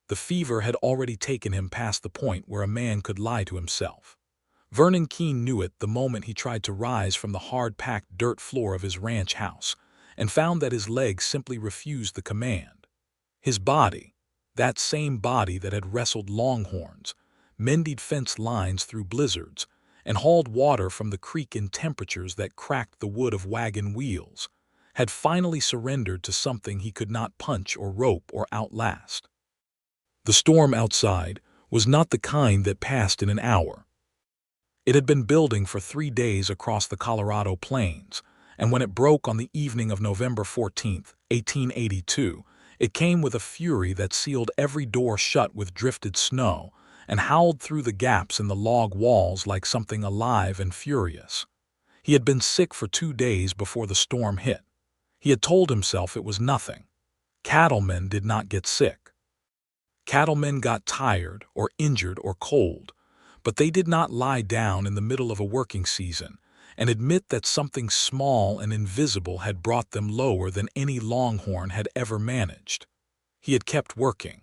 The fever had already taken him past the point where a man could lie to himself. Vernon Keene knew it the moment he tried to rise from the hard-packed dirt floor of his ranch house and found that his legs simply refused the command. His body, that same body that had wrestled longhorns, mended fence lines through blizzards, and hauled water from the creek in temperatures that cracked the wood of wagon wheels, had finally surrendered to something he could not punch or rope or outlast. The storm outside was not the kind that passed in an hour. It had been building for 3 days across the Colorado plains, and when it broke on the evening of November 14, 1882, it came with a fury that sealed every door shut with drifted snow and howled through the gaps in the log walls like something alive and furious. He had been sick for 2 days before the storm hit. He had told himself it was nothing. Cattlemen did not get sick. Cattlemen got tired or injured or cold, but they did not lie down in the middle of a working season and admit that something small and invisible had brought them lower than any longhorn had ever managed. He had kept working.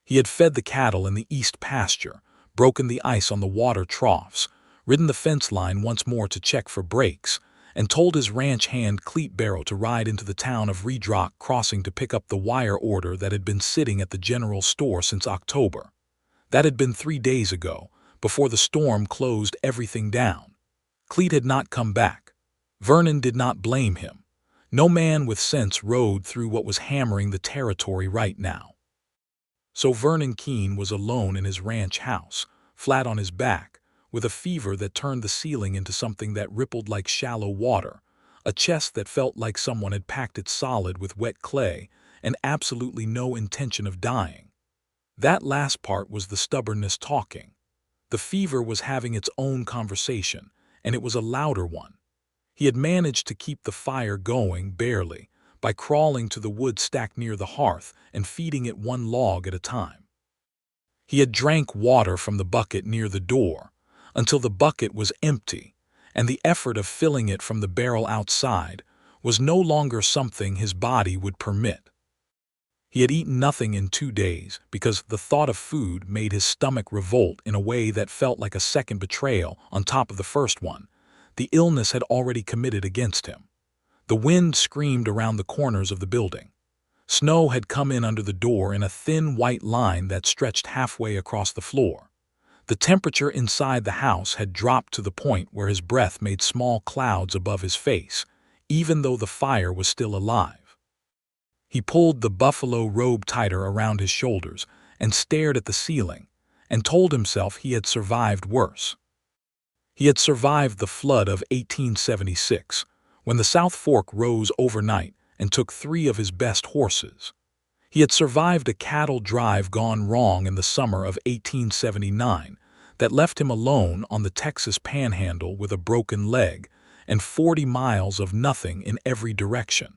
He had fed the cattle in the east pasture, broken the ice on the water troughs, ridden the fence line once more to check for breaks, and told his ranch hand Cleet Barrow to ride into the town of Red Rock Crossing to pick up the wire order that had been sitting at the general store since October. That had been 3 days ago, before the storm closed everything down. Cleet had not come back. Vernon did not blame him. No man with sense rode through what was hammering the territory right now. So Vernon Keene was alone in his ranch house, flat on his back, with a fever that turned the ceiling into something that rippled like shallow water, a chest that felt like someone had packed it solid with wet clay, and absolutely no intention of dying. That last part was the stubbornness talking. The fever was having its own conversation, and it was a louder one. He had managed to keep the fire going, barely, by crawling to the wood stacked near the hearth and feeding it one log at a time. He had drank water from the bucket near the door, until the bucket was empty, and the effort of filling it from the barrel outside was no longer something his body would permit. He had eaten nothing in 2 days because the thought of food made his stomach revolt in a way that felt like a second betrayal on top of the first one. The illness had already committed against him. The wind screamed around the corners of the building. Snow had come in under the door in a thin white line that stretched halfway across the floor. The temperature inside the house had dropped to the point where his breath made small clouds above his face, even though the fire was still alive. He pulled the buffalo robe tighter around his shoulders and stared at the ceiling, and told himself he had survived worse. He had survived the flood of 1876, when the South Fork rose overnight and took 3 of his best horses. He had survived a cattle drive gone wrong in the summer of 1879 that left him alone on the Texas Panhandle with a broken leg and 40 miles of nothing in every direction.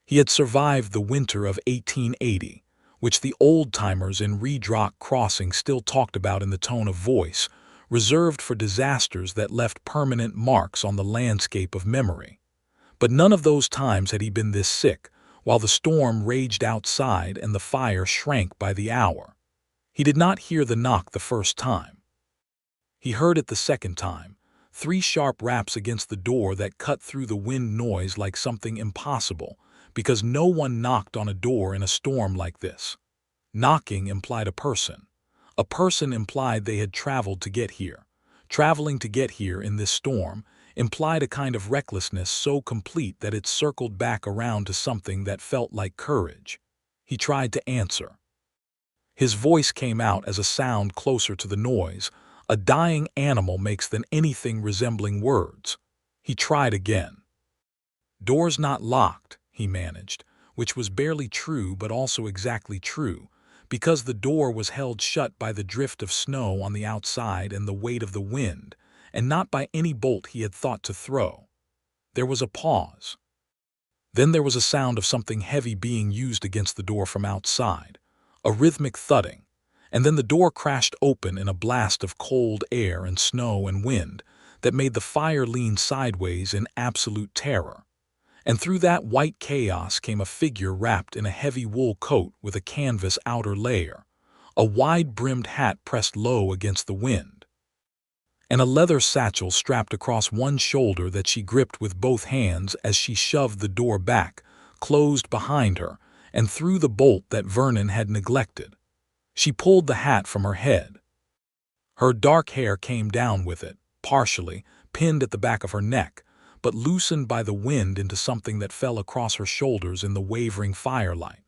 He had survived the winter of 1880, which the old-timers in Red Rock Crossing still talked about in the tone of voice, reserved for disasters that left permanent marks on the landscape of memory. But none of those times had he been this sick, while the storm raged outside and the fire shrank by the hour. He did not hear the knock the first time. He heard it the second time, 3 sharp raps against the door that cut through the wind noise like something impossible, because no one knocked on a door in a storm like this. Knocking implied a person. A person implied they had traveled to get here. Traveling to get here in this storm implied a kind of recklessness so complete that it circled back around to something that felt like courage. He tried to answer. His voice came out as a sound closer to the noise a dying animal makes than anything resembling words. He tried again. "Door's not locked," he managed, which was barely true but also exactly true, because the door was held shut by the drift of snow on the outside and the weight of the wind, and not by any bolt he had thought to throw. There was a pause. Then there was a sound of something heavy being used against the door from outside, a rhythmic thudding, and then the door crashed open in a blast of cold air and snow and wind that made the fire lean sideways in absolute terror. And through that white chaos came a figure wrapped in a heavy wool coat with a canvas outer layer, a wide-brimmed hat pressed low against the wind, and a leather satchel strapped across one shoulder that she gripped with both hands as she shoved the door back, closed behind her, and threw the bolt that Vernon had neglected. She pulled the hat from her head. Her dark hair came down with it, partially, pinned at the back of her neck, but loosened by the wind into something that fell across her shoulders in the wavering firelight.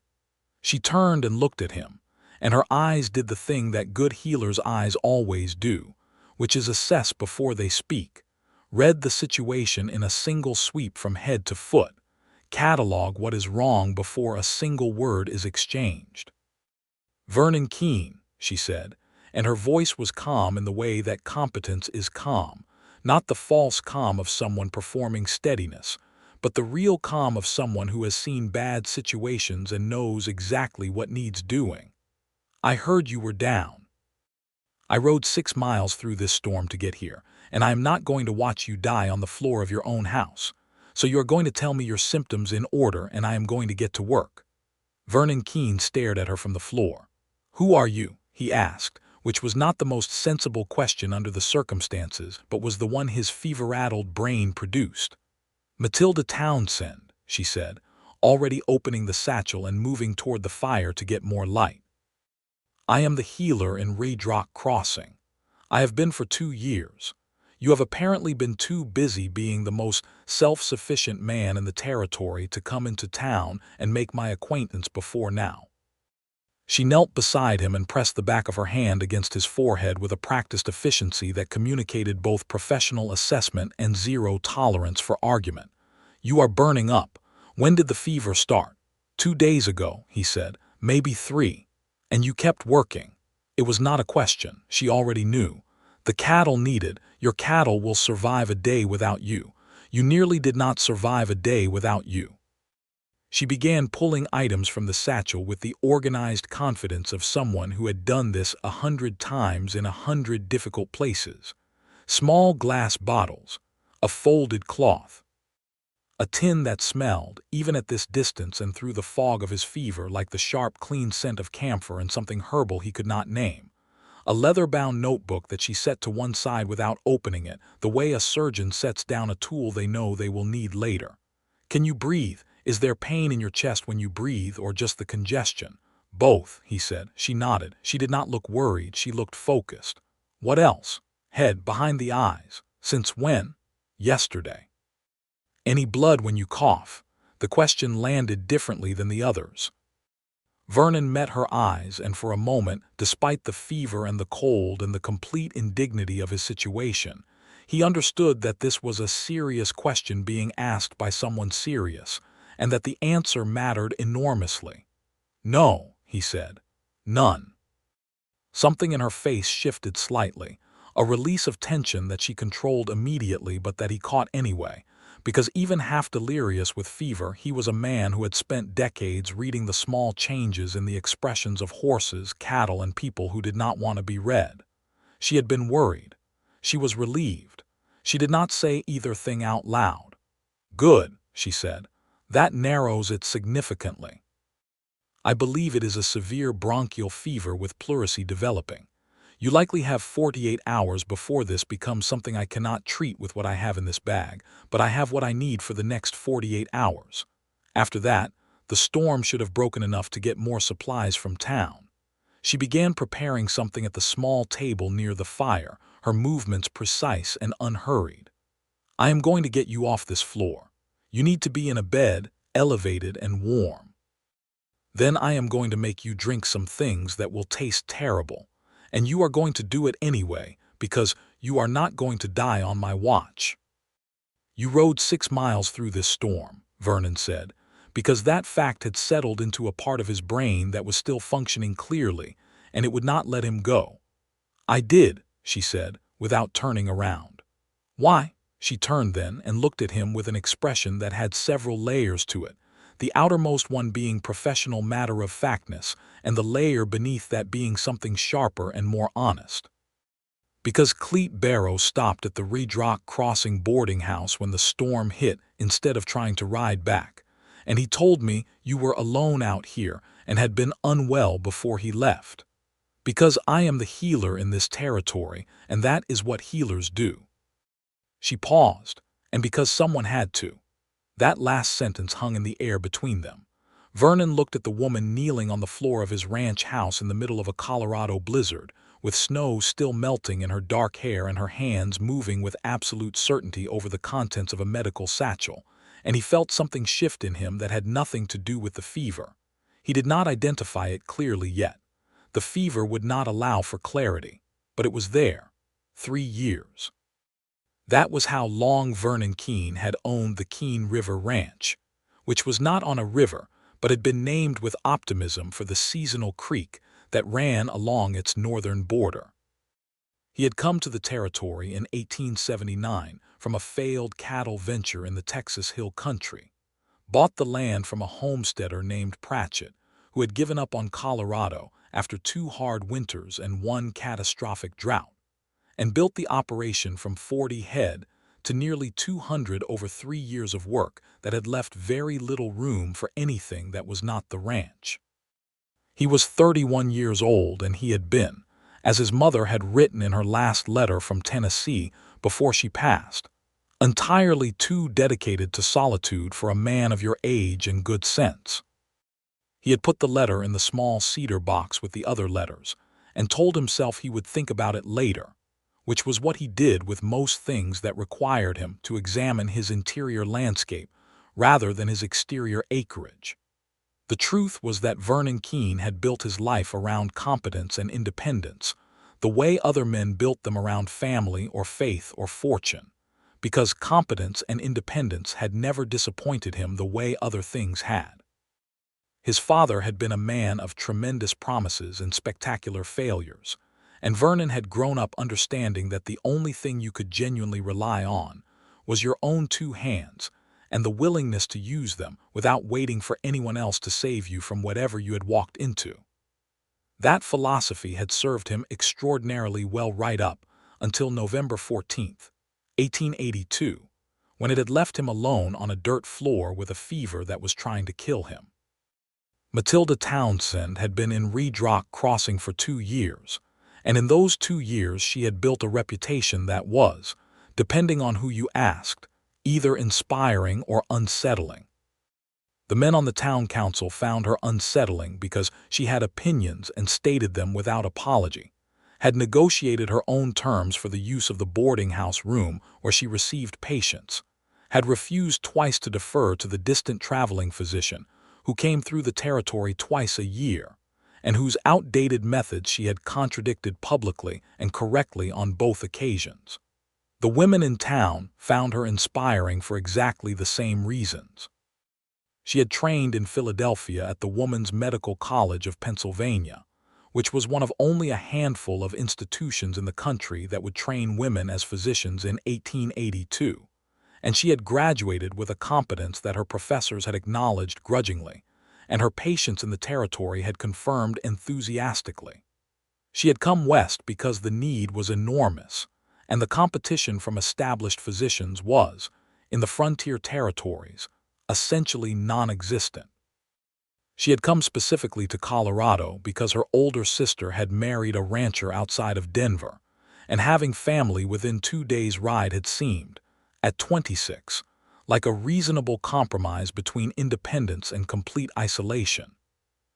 She turned and looked at him, and her eyes did the thing that good healers' eyes always do, which is assess before they speak, read the situation in a single sweep from head to foot, catalog what is wrong before a single word is exchanged. "Vernon Keene," she said, and her voice was calm in the way that competence is calm, not the false calm of someone performing steadiness, but the real calm of someone who has seen bad situations and knows exactly what needs doing. "I heard you were down. I rode 6 miles through this storm to get here, and I am not going to watch you die on the floor of your own house. So you are going to tell me your symptoms in order, and I am going to get to work." Vernon Keene stared at her from the floor. "Who are you?" he asked, which was not the most sensible question under the circumstances, but was the one his fever-addled brain produced. "Matilda Townsend," she said, already opening the satchel and moving toward the fire to get more light. "I am the healer in Raydrock Crossing. I have been for 2 years. You have apparently been too busy being the most self-sufficient man in the territory to come into town and make my acquaintance before now." She knelt beside him and pressed the back of her hand against his forehead with a practiced efficiency that communicated both professional assessment and zero tolerance for argument. "You are burning up. When did the fever start?" 2 days ago," he said, "maybe 3. And you kept working." It was not a question. She already knew. "The cattle needed. Your cattle will survive a day without you. You nearly did not survive a day without you." She began pulling items from the satchel with the organized confidence of someone who had done this 100 times in 100 difficult places. Small glass bottles, a folded cloth, a tin that smelled, even at this distance and through the fog of his fever, like the sharp, clean scent of camphor and something herbal he could not name. A leather-bound notebook that she set to one side without opening it, the way a surgeon sets down a tool they know they will need later. "Can you breathe? Is there pain in your chest when you breathe, or just the congestion?" "Both," he said. She nodded. She did not look worried. She looked focused. "What else?" "Head, behind the eyes." "Since when?" "Yesterday." "Any blood when you cough?" The question landed differently than the others. Vernon met her eyes, and for a moment, despite the fever and the cold and the complete indignity of his situation, he understood that this was a serious question being asked by someone serious, and that the answer mattered enormously. "No," he said. "None." Something in her face shifted slightly, a release of tension that she controlled immediately but that he caught anyway, because even half delirious with fever, he was a man who had spent decades reading the small changes in the expressions of horses, cattle, and people who did not want to be read. She had been worried. She was relieved. She did not say either thing out loud. "Good," she said. "That narrows it significantly. I believe it is a severe bronchial fever with pleurisy developing. You likely have 48 hours before this becomes something I cannot treat with what I have in this bag, but I have what I need for the next 48 hours. After that, the storm should have broken enough to get more supplies from town." She began preparing something at the small table near the fire, her movements precise and unhurried. "I am going to get you off this floor. You need to be in a bed, elevated and warm. Then I am going to make you drink some things that will taste terrible. And you are going to do it anyway, because you are not going to die on my watch." "You rode 6 miles through this storm," Vernon said, because that fact had settled into a part of his brain that was still functioning clearly, and it would not let him go. "I did," she said, without turning around. "Why?" She turned then and looked at him with an expression that had several layers to it, the outermost one being professional matter-of-factness, and the layer beneath that being something sharper and more honest. Because Cleet Barrow stopped at the Redrock Crossing boarding house when the storm hit instead of trying to ride back, and he told me you were alone out here and had been unwell before he left. Because I am the healer in this territory, and that is what healers do." She paused, and because someone had to. That last sentence hung in the air between them. Vernon looked at the woman kneeling on the floor of his ranch house in the middle of a Colorado blizzard, with snow still melting in her dark hair and her hands moving with absolute certainty over the contents of a medical satchel, and he felt something shift in him that had nothing to do with the fever. He did not identify it clearly yet. The fever would not allow for clarity, but it was there. 3 years. That was how long Vernon Keene had owned the Keene River Ranch, which was not on a river, but had been named with optimism for the seasonal creek that ran along its northern border. He had come to the territory in 1879 from a failed cattle venture in the Texas Hill Country, bought the land from a homesteader named Pratchett, who had given up on Colorado after 2 hard winters and 1 catastrophic drought, and built the operation from 40 head to nearly 200 over 3 years of work that had left very little room for anything that was not the ranch. He was 31 years old, and he had been, as his mother had written in her last letter from Tennessee before she passed, entirely too dedicated to solitude for a man of your age and good sense. He had put the letter in the small cedar box with the other letters, and told himself he would think about it later, which was what he did with most things that required him to examine his interior landscape rather than his exterior acreage. The truth was that Vernon Keene had built his life around competence and independence, the way other men built them around family or faith or fortune, because competence and independence had never disappointed him the way other things had. His father had been a man of tremendous promises and spectacular failures, and Vernon had grown up understanding that the only thing you could genuinely rely on was your own 2 hands and the willingness to use them without waiting for anyone else to save you from whatever you had walked into. That philosophy had served him extraordinarily well right up until November 14th, 1882, when it had left him alone on a dirt floor with a fever that was trying to kill him. Matilda Townsend had been in Redrock Crossing for 2 years, and in those 2 years she had built a reputation that was, depending on who you asked, either inspiring or unsettling. The men on the town council found her unsettling because she had opinions and stated them without apology, had negotiated her own terms for the use of the boarding house room where she received patients, had refused twice to defer to the distant traveling physician who came through the territory twice a year, and whose outdated methods she had contradicted publicly and correctly on both occasions. The women in town found her inspiring for exactly the same reasons. She had trained in Philadelphia at the Woman's Medical College of Pennsylvania, which was one of only a handful of institutions in the country that would train women as physicians in 1882, and she had graduated with a competence that her professors had acknowledged grudgingly, and her patients in the territory had confirmed enthusiastically. She had come west because the need was enormous, and the competition from established physicians was, in the frontier territories, essentially non-existent. She had come specifically to Colorado because her older sister had married a rancher outside of Denver, and having family within 2 days' ride had seemed, at 26, like a reasonable compromise between independence and complete isolation.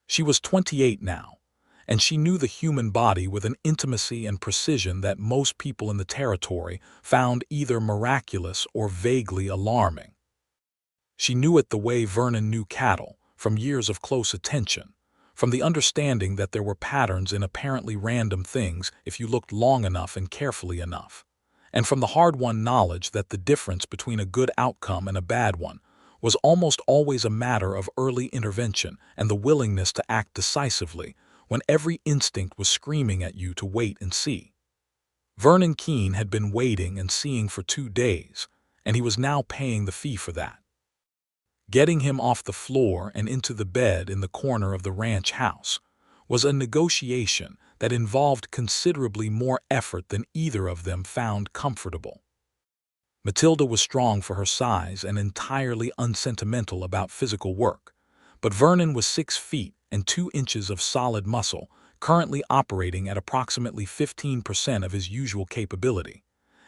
She was 28 now, and she knew the human body with an intimacy and precision that most people in the territory found either miraculous or vaguely alarming. She knew it the way Vernon knew cattle, from years of close attention, from the understanding that there were patterns in apparently random things if you looked long enough and carefully enough, and from the hard-won knowledge that the difference between a good outcome and a bad one was almost always a matter of early intervention and the willingness to act decisively when every instinct was screaming at you to wait and see. Vernon Keene had been waiting and seeing for 2 days, and he was now paying the fee for that. Getting him off the floor and into the bed in the corner of the ranch house was a negotiation that involved considerably more effort than either of them found comfortable. Matilda was strong for her size and entirely unsentimental about physical work, but Vernon was 6 feet and 2 inches of solid muscle, currently operating at approximately 15% of his usual capability,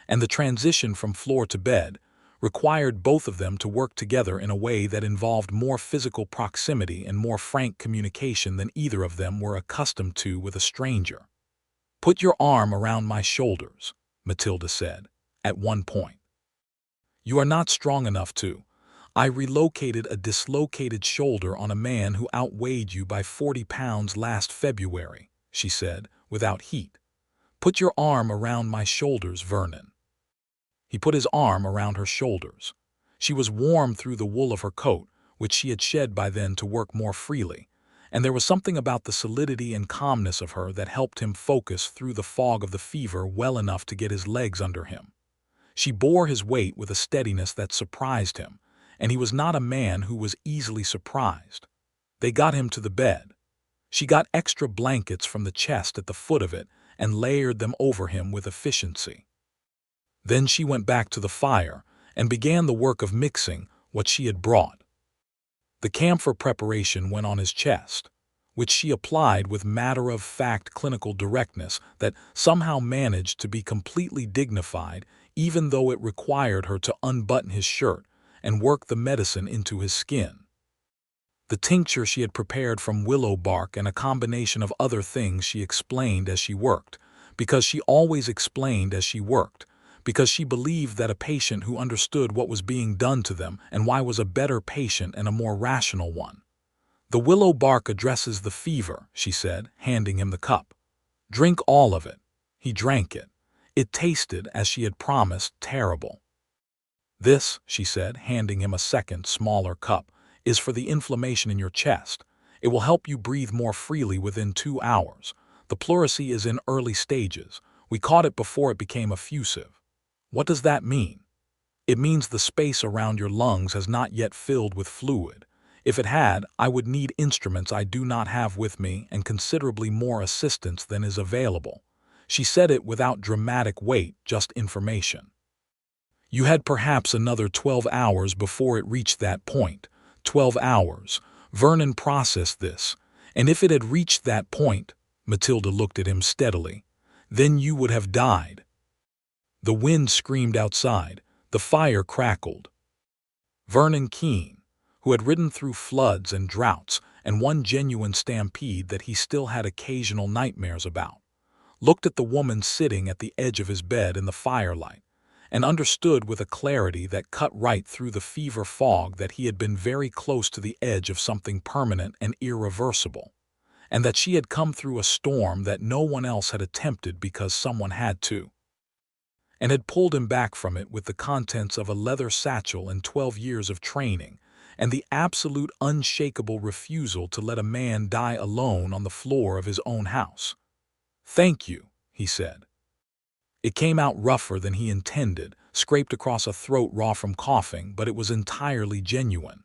and the transition from floor to bed required both of them to work together in a way that involved more physical proximity and more frank communication than either of them were accustomed to with a stranger. "Put your arm around my shoulders," Matilda said, at one point. "You are not strong enough to. I relocated a dislocated shoulder on a man who outweighed you by 40 pounds last February," she said, without heat. "Put your arm around my shoulders, Vernon." He put his arm around her shoulders. She was warm through the wool of her coat, which she had shed by then to work more freely, and there was something about the solidity and calmness of her that helped him focus through the fog of the fever well enough to get his legs under him. She bore his weight with a steadiness that surprised him, and he was not a man who was easily surprised. They got him to the bed. She got extra blankets from the chest at the foot of it and layered them over him with efficiency. Then she went back to the fire and began the work of mixing what she had brought. The camphor preparation went on his chest, which she applied with matter-of-fact clinical directness that somehow managed to be completely dignified even though it required her to unbutton his shirt and work the medicine into his skin. The tincture she had prepared from willow bark and a combination of other things she explained as she worked, because she always explained as she worked, because she believed that a patient who understood what was being done to them and why was a better patient and a more rational one. "The willow bark addresses the fever," she said, handing him the cup. "Drink all of it." He drank it. It tasted, as she had promised, terrible. "This," she said, handing him a second, smaller cup, "is for the inflammation in your chest. It will help you breathe more freely within 2 hours. The pleurisy is in early stages. We caught it before it became effusive." "What does that mean?" "It means the space around your lungs has not yet filled with fluid. If it had, I would need instruments I do not have with me and considerably more assistance than is available." She said it without dramatic weight, just information. "You had perhaps another 12 hours before it reached that point." 12 hours. Vernon processed this. "And if it had reached that point," Matilda looked at him steadily, "then you would have died." The wind screamed outside. The fire crackled. Vernon Keene, who had ridden through floods and droughts and one genuine stampede that he still had occasional nightmares about, looked at the woman sitting at the edge of his bed in the firelight, and understood with a clarity that cut right through the fever fog that he had been very close to the edge of something permanent and irreversible, and that she had come through a storm that no one else had attempted because someone had to, and had pulled him back from it with the contents of a leather satchel and 12 years of training, and the absolute unshakable refusal to let a man die alone on the floor of his own house. "Thank you," he said. It came out rougher than he intended, scraped across a throat raw from coughing, but it was entirely genuine.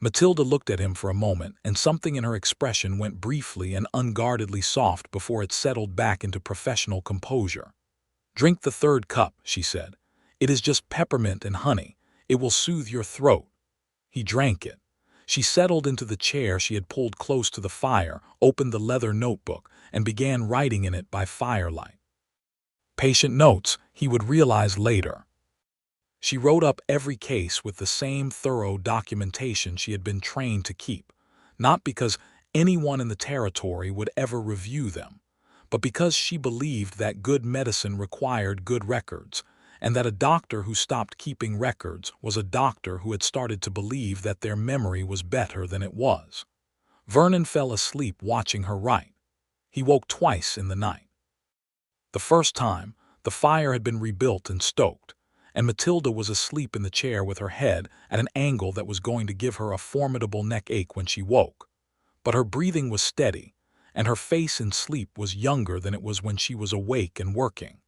Matilda looked at him for a moment, and something in her expression went briefly and unguardedly soft before it settled back into professional composure. "Drink the 3rd cup," she said. "It is just peppermint and honey. It will soothe your throat." He drank it. She settled into the chair she had pulled close to the fire, opened the leather notebook, and began writing in it by firelight. Patient notes, he would realize later. She wrote up every case with the same thorough documentation she had been trained to keep, not because anyone in the territory would ever review them, but because she believed that good medicine required good records, and that a doctor who stopped keeping records was a doctor who had started to believe that their memory was better than it was. Vernon fell asleep watching her write. He woke twice in the night. The first time, the fire had been rebuilt and stoked, and Matilda was asleep in the chair with her head at an angle that was going to give her a formidable neck ache when she woke. But her breathing was steady, and her face in sleep was younger than it was when she was awake and working.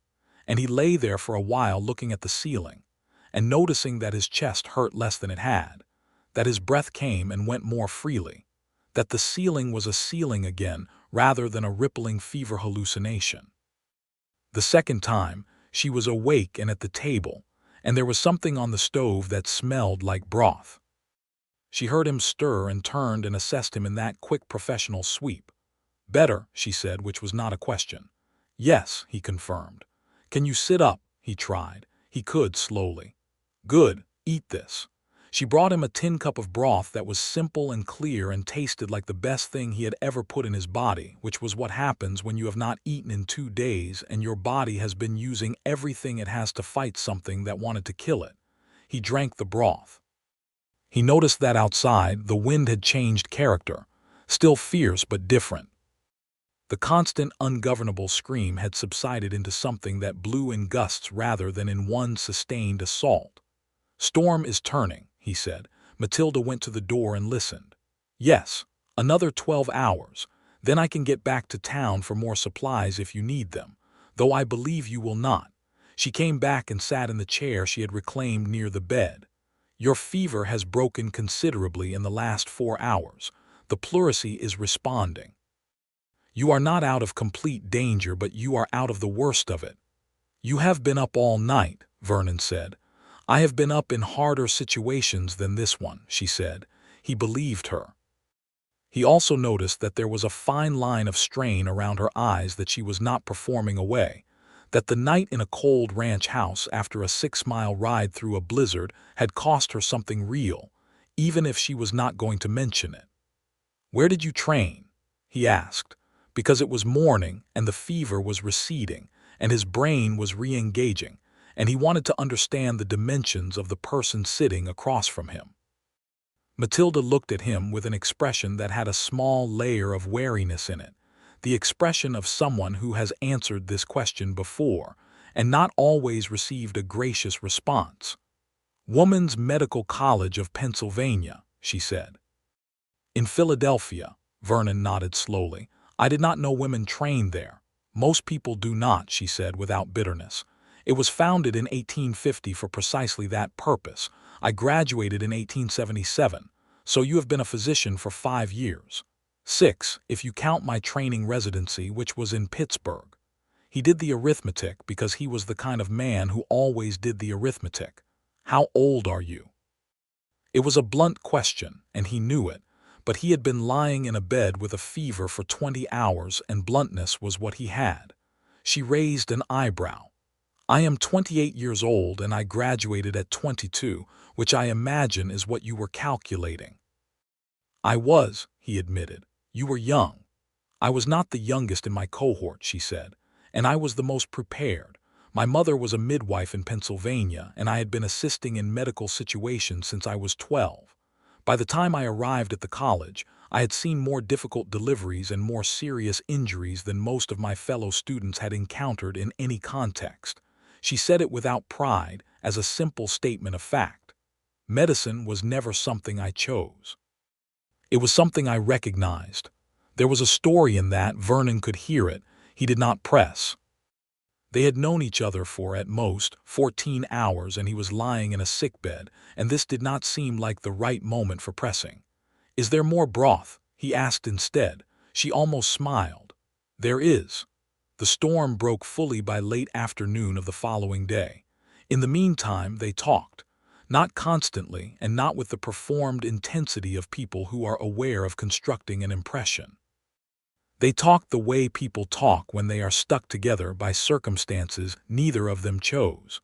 And he lay there for a while looking at the ceiling, and noticing that his chest hurt less than it had, that his breath came and went more freely, that the ceiling was a ceiling again rather than a rippling fever hallucination. The second time, she was awake and at the table, and there was something on the stove that smelled like broth. She heard him stir and turned and assessed him in that quick professional sweep. "Better," she said, which was not a question. "Yes," he confirmed. "Can you sit up?" He tried. He could, slowly. "Good. Eat this." She brought him a tin cup of broth that was simple and clear and tasted like the best thing he had ever put in his body, which was what happens when you have not eaten in 2 days and your body has been using everything it has to fight something that wanted to kill it. He drank the broth. He noticed that outside, the wind had changed character, still fierce but different. The constant, ungovernable scream had subsided into something that blew in gusts rather than in one sustained assault. "Storm is turning," he said. Matilda went to the door and listened. "Yes, another 12 hours. Then I can get back to town for more supplies if you need them, though I believe you will not." She came back and sat in the chair she had reclaimed near the bed. "Your fever has broken considerably in the last 4 hours. The pleurisy is responding. You are not out of complete danger, but you are out of the worst of it." "You have been up all night," Vernon said. "I have been up in harder situations than this one," she said. He believed her. He also noticed that there was a fine line of strain around her eyes, that she was not performing away, that the night in a cold ranch house after a 6-mile ride through a blizzard had cost her something real, even if she was not going to mention it. "Where did you train?" he asked, because it was morning and the fever was receding and his brain was re-engaging, and he wanted to understand the dimensions of the person sitting across from him. Matilda looked at him with an expression that had a small layer of wariness in it, the expression of someone who has answered this question before and not always received a gracious response. "Woman's Medical College of Pennsylvania," she said. "In Philadelphia," Vernon nodded slowly. "I did not know women trained there." "Most people do not," she said without bitterness. "It was founded in 1850 for precisely that purpose. I graduated in 1877, so you have been a physician for 5 years. 6, if you count my training residency, which was in Pittsburgh." He did the arithmetic because he was the kind of man who always did the arithmetic. "How old are you?" It was a blunt question, and he knew it, but he had been lying in a bed with a fever for 20 hours, and bluntness was what he had. She raised an eyebrow. "I am 28 years old, and I graduated at 22, which I imagine is what you were calculating." "I was," he admitted. "You were young." "I was not the youngest in my cohort," she said, "and I was the most prepared. My mother was a midwife in Pennsylvania, and I had been assisting in medical situations since I was 12. By the time I arrived at the college, I had seen more difficult deliveries and more serious injuries than most of my fellow students had encountered in any context." She said it without pride, as a simple statement of fact. "Medicine was never something I chose. It was something I recognized." There was a story in that. Vernon could hear it. He did not press. They had known each other for, at most, 14 hours, and he was lying in a sickbed, and this did not seem like the right moment for pressing. "Is there more broth?" he asked instead. She almost smiled. "There is." The storm broke fully by late afternoon of the following day. In the meantime, they talked. Not constantly, and not with the performed intensity of people who are aware of constructing an impression. They talked the way people talk when they are stuck together by circumstances neither of them chose.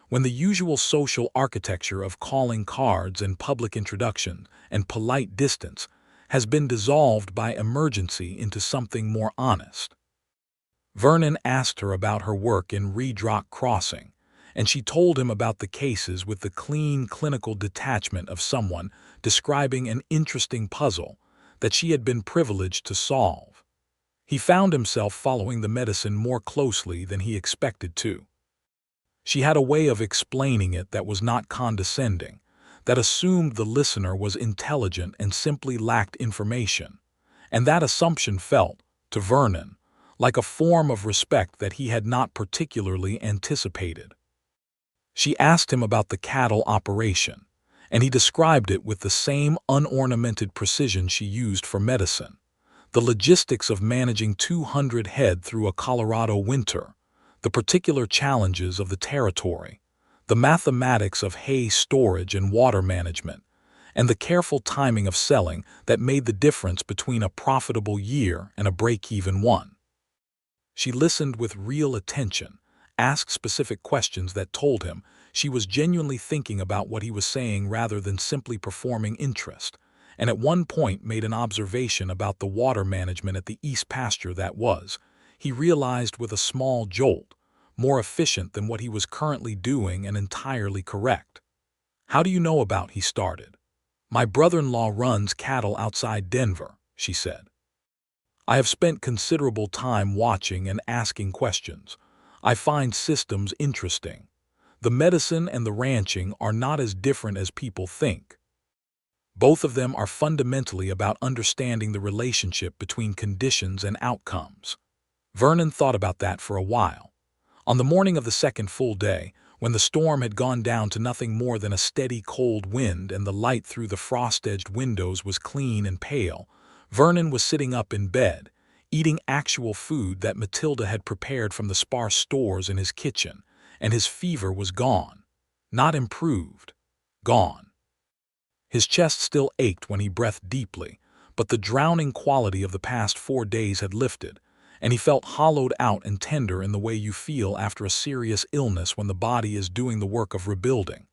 When the usual social architecture of calling cards and public introduction and polite distance has been dissolved by emergency into something more honest. Vernon asked her about her work in Redrock Crossing, and she told him about the cases with the clean, clinical detachment of someone describing an interesting puzzle that she had been privileged to solve. He found himself following the medicine more closely than he expected to. She had a way of explaining it that was not condescending, that assumed the listener was intelligent and simply lacked information, and that assumption felt, to Vernon, like a form of respect that he had not particularly anticipated. She asked him about the cattle operation, and he described it with the same unornamented precision she used for medicine. The logistics of managing 200 head through a Colorado winter, the particular challenges of the territory, the mathematics of hay storage and water management, and the careful timing of selling that made the difference between a profitable year and a break-even one. She listened with real attention, asked specific questions that told him she was genuinely thinking about what he was saying rather than simply performing interest, and at one point made an observation about the water management at the east pasture that was, he realized with a small jolt, more efficient than what he was currently doing and entirely correct. "How do you know about?" he started. "My brother-in-law runs cattle outside Denver," she said. "I have spent considerable time watching and asking questions. I find systems interesting. The medicine and the ranching are not as different as people think. Both of them are fundamentally about understanding the relationship between conditions and outcomes." Vernon thought about that for a while. On the morning of the second full day, when the storm had gone down to nothing more than a steady cold wind and the light through the frost-edged windows was clean and pale, Vernon was sitting up in bed, eating actual food that Matilda had prepared from the sparse stores in his kitchen, and his fever was gone. Not improved. Gone. His chest still ached when he breathed deeply, but the drowning quality of the past 4 days had lifted, and he felt hollowed out and tender in the way you feel after a serious illness when the body is doing the work of rebuilding.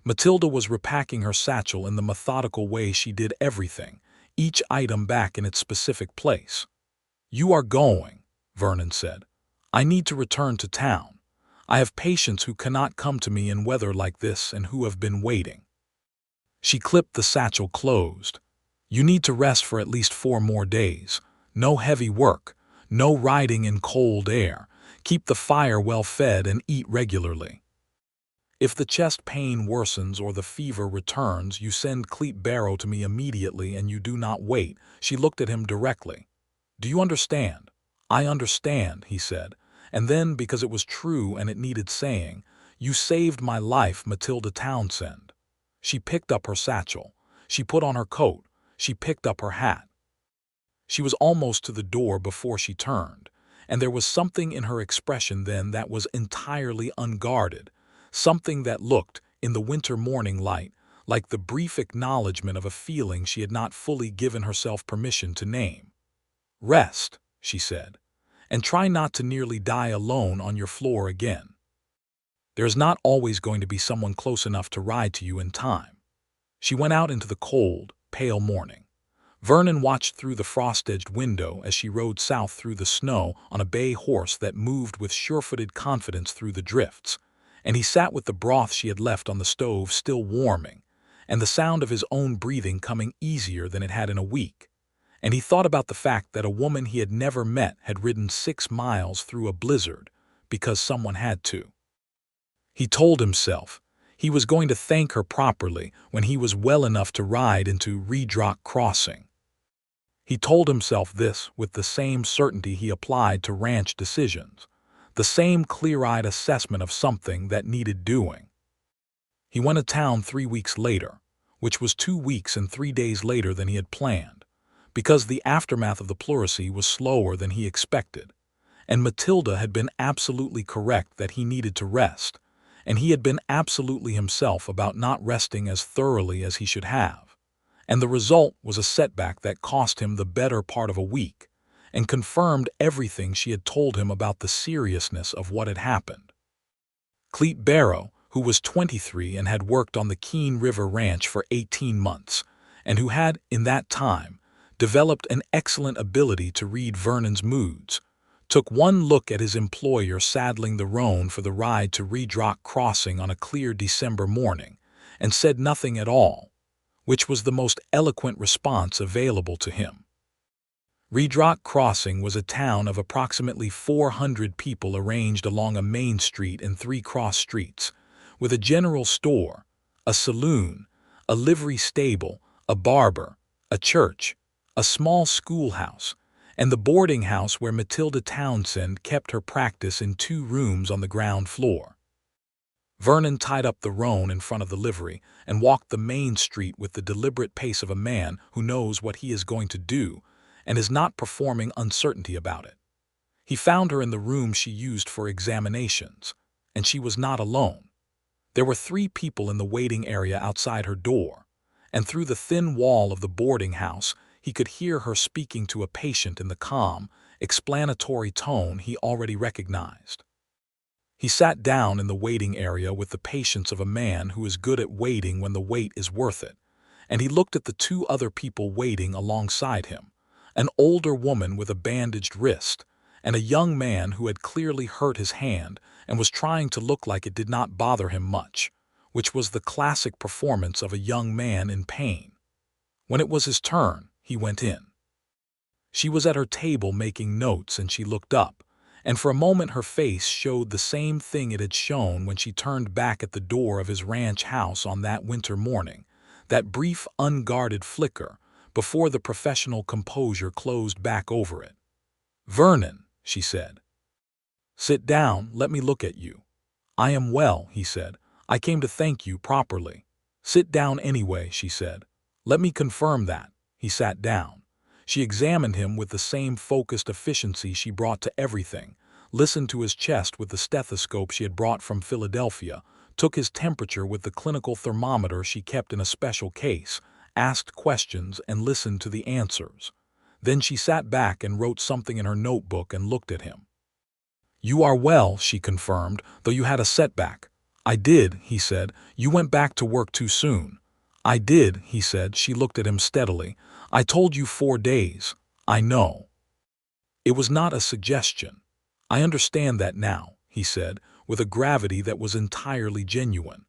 Matilda was repacking her satchel in the methodical way she did everything, each item back in its specific place. "You are going," Vernon said. "I need to return to town. I have patients who cannot come to me in weather like this and who have been waiting." She clipped the satchel closed. "You need to rest for at least 4 more days. No heavy work. No riding in cold air. Keep the fire well fed and eat regularly. If the chest pain worsens or the fever returns, you send Cleet Barrow to me immediately and you do not wait." She looked at him directly. "Do you understand?" "I understand," he said. And then, because it was true and it needed saying, "You saved my life, Matilda Townsend." She picked up her satchel. She put on her coat. She picked up her hat. She was almost to the door before she turned, and there was something in her expression then that was entirely unguarded, something that looked, in the winter morning light, like the brief acknowledgement of a feeling she had not fully given herself permission to name. "Rest," she said, "and try not to nearly die alone on your floor again. There is not always going to be someone close enough to ride to you in time." She went out into the cold, pale morning. Vernon watched through the frost-edged window as she rode south through the snow on a bay horse that moved with sure-footed confidence through the drifts, and he sat with the broth she had left on the stove still warming, and the sound of his own breathing coming easier than it had in a week, and he thought about the fact that a woman he had never met had ridden 6 miles through a blizzard because someone had to. He told himself he was going to thank her properly when he was well enough to ride into Redrock Crossing. He told himself this with the same certainty he applied to ranch decisions, the same clear-eyed assessment of something that needed doing. He went to town 3 weeks later, which was 2 weeks and 3 days later than he had planned, because the aftermath of the pleurisy was slower than he expected, and Matilda had been absolutely correct that he needed to rest, and he had been absolutely himself about not resting as thoroughly as he should have, and the result was a setback that cost him the better part of a week, and confirmed everything she had told him about the seriousness of what had happened. Cleet Barrow, who was 23 and had worked on the Keene River Ranch for 18 months, and who had, in that time, developed an excellent ability to read Vernon's moods, took one look at his employer saddling the roan for the ride to Redrock Crossing on a clear December morning, and said nothing at all, which was the most eloquent response available to him. Redrock Crossing was a town of approximately 400 people arranged along a main street and 3 cross streets, with a general store, a saloon, a livery stable, a barber, a church, a small schoolhouse, and the boarding house where Matilda Townsend kept her practice in 2 rooms on the ground floor. Vernon tied up the roan in front of the livery and walked the main street with the deliberate pace of a man who knows what he is going to do and is not performing uncertainty about it. He found her in the room she used for examinations, and she was not alone. There were 3 people in the waiting area outside her door, and through the thin wall of the boarding house, he could hear her speaking to a patient in the calm, explanatory tone he already recognized. He sat down in the waiting area with the patience of a man who is good at waiting when the wait is worth it, and he looked at the 2 other people waiting alongside him, an older woman with a bandaged wrist, and a young man who had clearly hurt his hand and was trying to look like it did not bother him much, which was the classic performance of a young man in pain. When it was his turn, he went in. She was at her table making notes, and she looked up, and for a moment her face showed the same thing it had shown when she turned back at the door of his ranch house on that winter morning, that brief, unguarded flicker before the professional composure closed back over it. "Vernon," she said. "Sit down, let me look at you." "I am well," he said. "I came to thank you properly." "Sit down anyway," she said. "Let me confirm that." He sat down. She examined him with the same focused efficiency she brought to everything, listened to his chest with the stethoscope she had brought from Philadelphia, took his temperature with the clinical thermometer she kept in a special case, asked questions and listened to the answers. Then she sat back and wrote something in her notebook and looked at him. "You are well," she confirmed, "though you had a setback." "I did," he said. "You went back to work too soon." "I did," he said. She looked at him steadily. "I told you 4 days. I know." It was not a suggestion. "I understand that now," he said, with a gravity that was entirely genuine.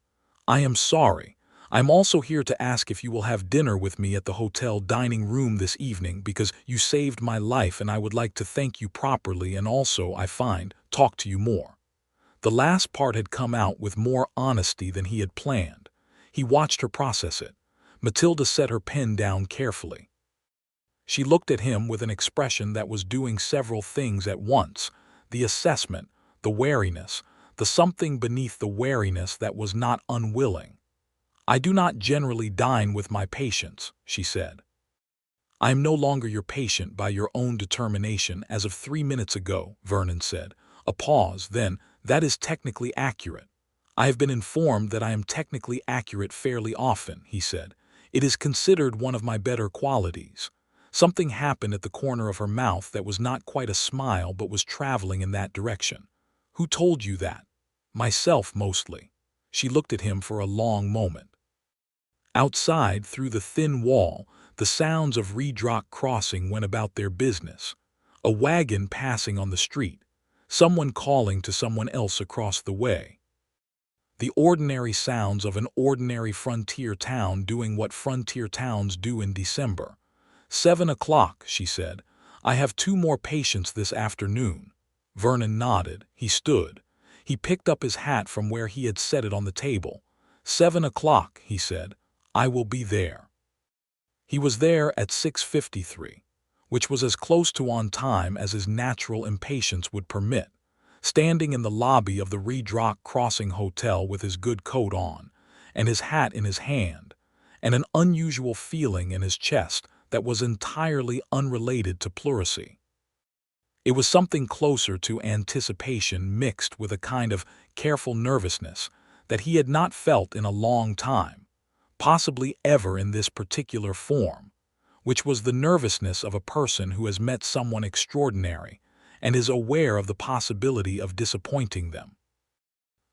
"I am sorry. I am also here to ask if you will have dinner with me at the hotel dining room this evening, because you saved my life and I would like to thank you properly and also, I find, talk to you more." The last part had come out with more honesty than he had planned. He watched her process it. Matilda set her pen down carefully. She looked at him with an expression that was doing several things at once: the assessment, the wariness, the something beneath the wariness that was not unwilling. "I do not generally dine with my patients," she said. "I am no longer your patient by your own determination as of 3 minutes ago," Vernon said. A pause, then, "That is technically accurate." "I have been informed that I am technically accurate fairly often," he said. "It is considered one of my better qualities." Something happened at the corner of her mouth that was not quite a smile but was traveling in that direction. "Who told you that?" "Myself, mostly." She looked at him for a long moment. Outside, through the thin wall, the sounds of Redrock Crossing went about their business. A wagon passing on the street, someone calling to someone else across the way. The ordinary sounds of an ordinary frontier town doing what frontier towns do in December. 7 o'clock, she said. "I have 2 more patients this afternoon." Vernon nodded. He stood. He picked up his hat from where he had set it on the table. 7 o'clock, he said. "I will be there." He was there at 6:53, which was as close to on time as his natural impatience would permit, standing in the lobby of the Redrock Crossing Hotel with his good coat on, and his hat in his hand, and an unusual feeling in his chest that was entirely unrelated to pleurisy. It was something closer to anticipation mixed with a kind of careful nervousness that he had not felt in a long time, possibly ever in this particular form, which was the nervousness of a person who has met someone extraordinary and is aware of the possibility of disappointing them.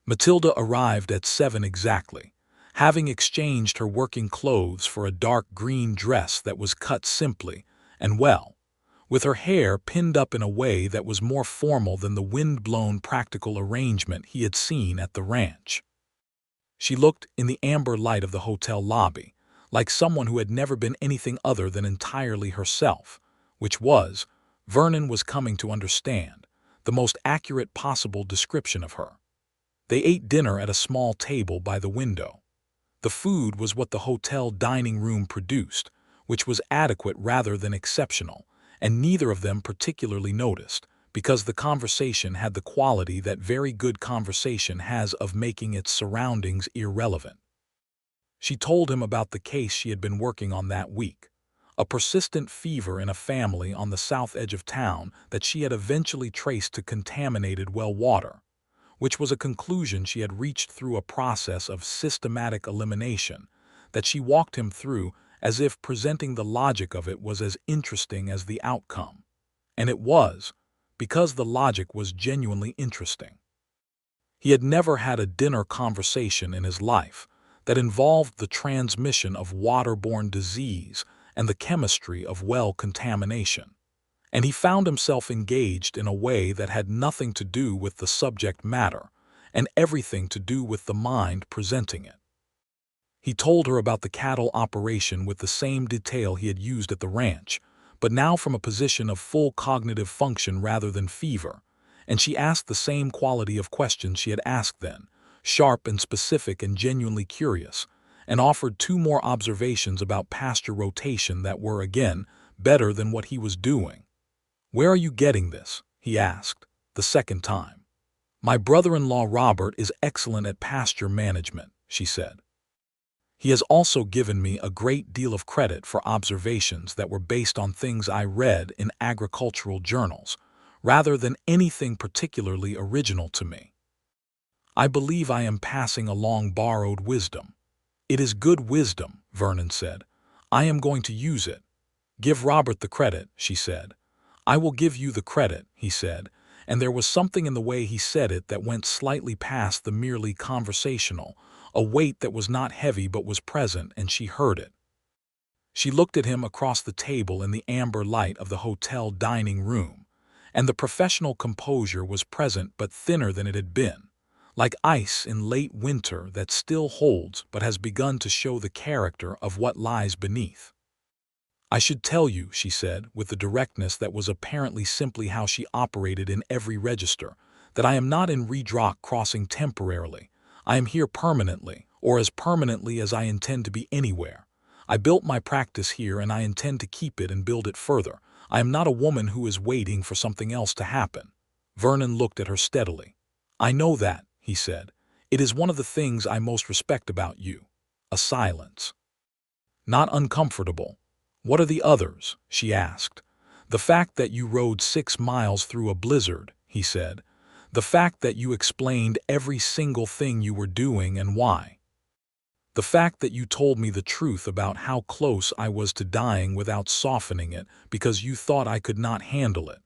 Matilda arrived at 7 exactly, having exchanged her working clothes for a dark green dress that was cut simply and well, with her hair pinned up in a way that was more formal than the wind-blown practical arrangement he had seen at the ranch. She looked, in the amber light of the hotel lobby, like someone who had never been anything other than entirely herself, which was, Vernon was coming to understand, the most accurate possible description of her. They ate dinner at a small table by the window. The food was what the hotel dining room produced, which was adequate rather than exceptional, and neither of them particularly noticed, because the conversation had the quality that very good conversation has of making its surroundings irrelevant. She told him about the case she had been working on that week, a persistent fever in a family on the south edge of town that she had eventually traced to contaminated well water, which was a conclusion she had reached through a process of systematic elimination that she walked him through as if presenting the logic of it was as interesting as the outcome. And it was, because the logic was genuinely interesting. He had never had a dinner conversation in his life that involved the transmission of waterborne disease and the chemistry of well contamination, and he found himself engaged in a way that had nothing to do with the subject matter and everything to do with the mind presenting it. He told her about the cattle operation with the same detail he had used at the ranch, but now from a position of full cognitive function rather than fever, and she asked the same quality of questions she had asked then, sharp and specific and genuinely curious, and offered 2 more observations about pasture rotation that were, again, better than what he was doing. "Where are you getting this?" he asked, the second time. "My brother-in-law Robert is excellent at pasture management," she said. "He has also given me a great deal of credit for observations that were based on things I read in agricultural journals, rather than anything particularly original to me. I believe I am passing along borrowed wisdom." "It is good wisdom," Vernon said. "I am going to use it." "Give Robert the credit," she said. "I will give you the credit," he said, and there was something in the way he said it that went slightly past the merely conversational, a weight that was not heavy but was present, and she heard it. She looked at him across the table in the amber light of the hotel dining room, and the professional composure was present but thinner than it had been, like ice in late winter that still holds but has begun to show the character of what lies beneath. "I should tell you," she said, with the directness that was apparently simply how she operated in every register, "that I am not in Redrock Crossing temporarily. I am here permanently, or as permanently as I intend to be anywhere. I built my practice here and I intend to keep it and build it further. I am not a woman who is waiting for something else to happen." Vernon looked at her steadily. "I know that," he said. "It is one of the things I most respect about you." A silence. "Not uncomfortable. What are the others?" she asked. "The fact that you rode 6 miles through a blizzard," he said. "The fact that you explained every single thing you were doing and why. The fact that you told me the truth about how close I was to dying without softening it because you thought I could not handle it.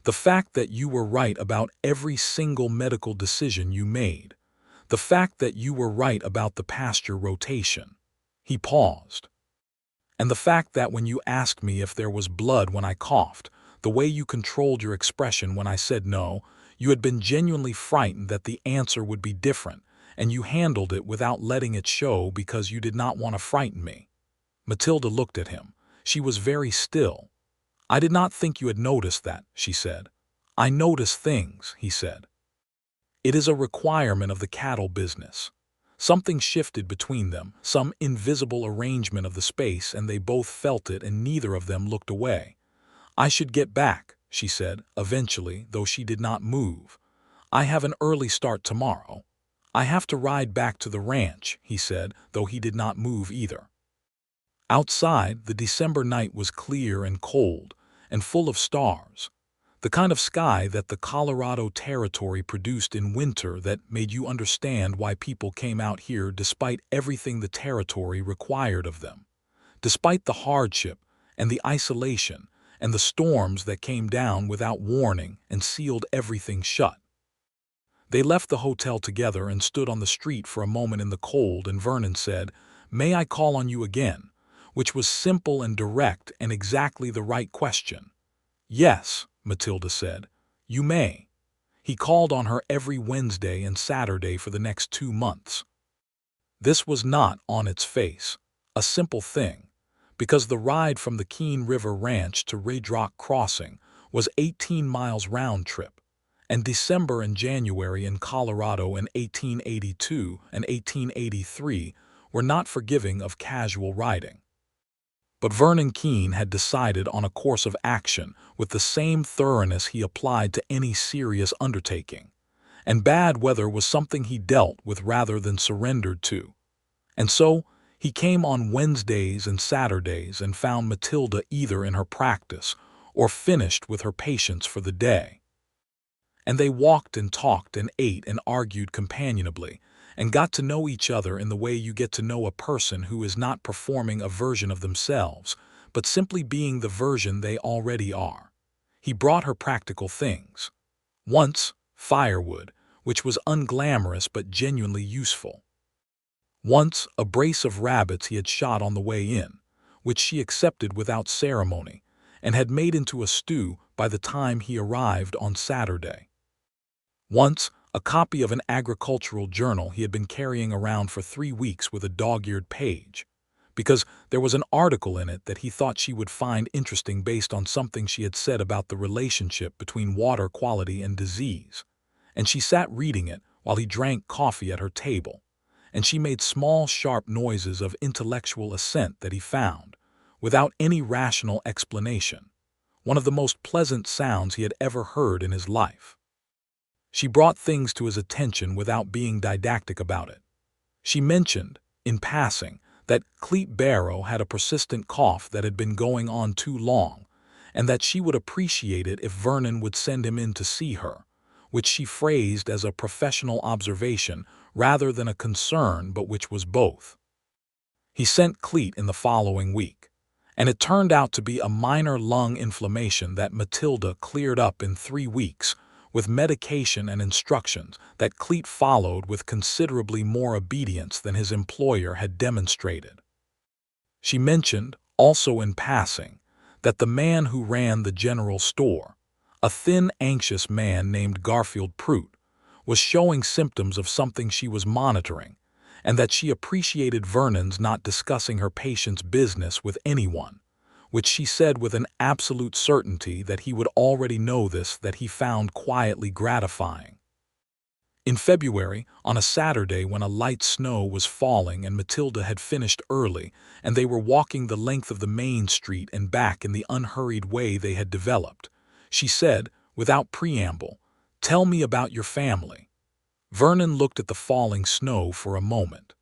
The fact that you were right about every single medical decision you made. The fact that you were right about the pasture rotation." He paused. "And the fact that when you asked me if there was blood when I coughed, the way you controlled your expression when I said no, you had been genuinely frightened that the answer would be different, and you handled it without letting it show because you did not want to frighten me." Matilda looked at him. She was very still. "I did not think you had noticed that," she said. "I notice things," he said. "It is a requirement of the cattle business." Something shifted between them, some invisible arrangement of the space, and they both felt it and neither of them looked away. "I should get back," she said, eventually, though she did not move. "I have an early start tomorrow." "I have to ride back to the ranch," he said, though he did not move either. Outside, the December night was clear and cold, and full of stars. The kind of sky that the Colorado Territory produced in winter that made you understand why people came out here despite everything the territory required of them, despite the hardship and the isolation and the storms that came down without warning and sealed everything shut. They left the hotel together and stood on the street for a moment in the cold, and Vernon said, "May I call on you again?" which was simple and direct and exactly the right question. "Yes," Matilda said, "you may." He called on her every Wednesday and Saturday for the next 2 months. This was not, on its face, a simple thing, because the ride from the Keene River Ranch to Redrock Crossing was 18 miles round trip, and December and January in Colorado in 1882 and 1883 were not forgiving of casual riding. But Vernon Keene had decided on a course of action with the same thoroughness he applied to any serious undertaking, and bad weather was something he dealt with rather than surrendered to. And so He came on Wednesdays and Saturdays and found Matilda either in her practice or finished with her patients for the day. And they walked and talked and ate and argued companionably and got to know each other in the way you get to know a person who is not performing a version of themselves, but simply being the version they already are. He brought her practical things. Once, firewood, which was unglamorous but genuinely useful. Once, a brace of rabbits he had shot on the way in, which she accepted without ceremony, and had made into a stew by the time he arrived on Saturday. Once, a copy of an agricultural journal he had been carrying around for 3 weeks with a dog-eared page, because there was an article in it that he thought she would find interesting based on something she had said about the relationship between water quality and disease, and she sat reading it while he drank coffee at her table, and she made small, sharp noises of intellectual assent that he found, without any rational explanation, one of the most pleasant sounds he had ever heard in his life. She brought things to his attention without being didactic about it. She mentioned, in passing, that Clete Barrow had a persistent cough that had been going on too long, and that she would appreciate it if Vernon would send him in to see her, which she phrased as a professional observation rather than a concern, but which was both. He sent Clete in the following week, and it turned out to be a minor lung inflammation that Matilda cleared up in 3 weeks, with medication and instructions that Clete followed with considerably more obedience than his employer had demonstrated. She mentioned, also in passing, that the man who ran the general store, a thin, anxious man named Garfield Prout, was showing symptoms of something she was monitoring, and that she appreciated Vernon's not discussing her patient's business with anyone, which she said with an absolute certainty that he would already know this, that he found quietly gratifying. In February, on a Saturday when a light snow was falling and Matilda had finished early and they were walking the length of the main street and back in the unhurried way they had developed, she said, without preamble, "Tell me about your family." Vernon looked at the falling snow for a moment.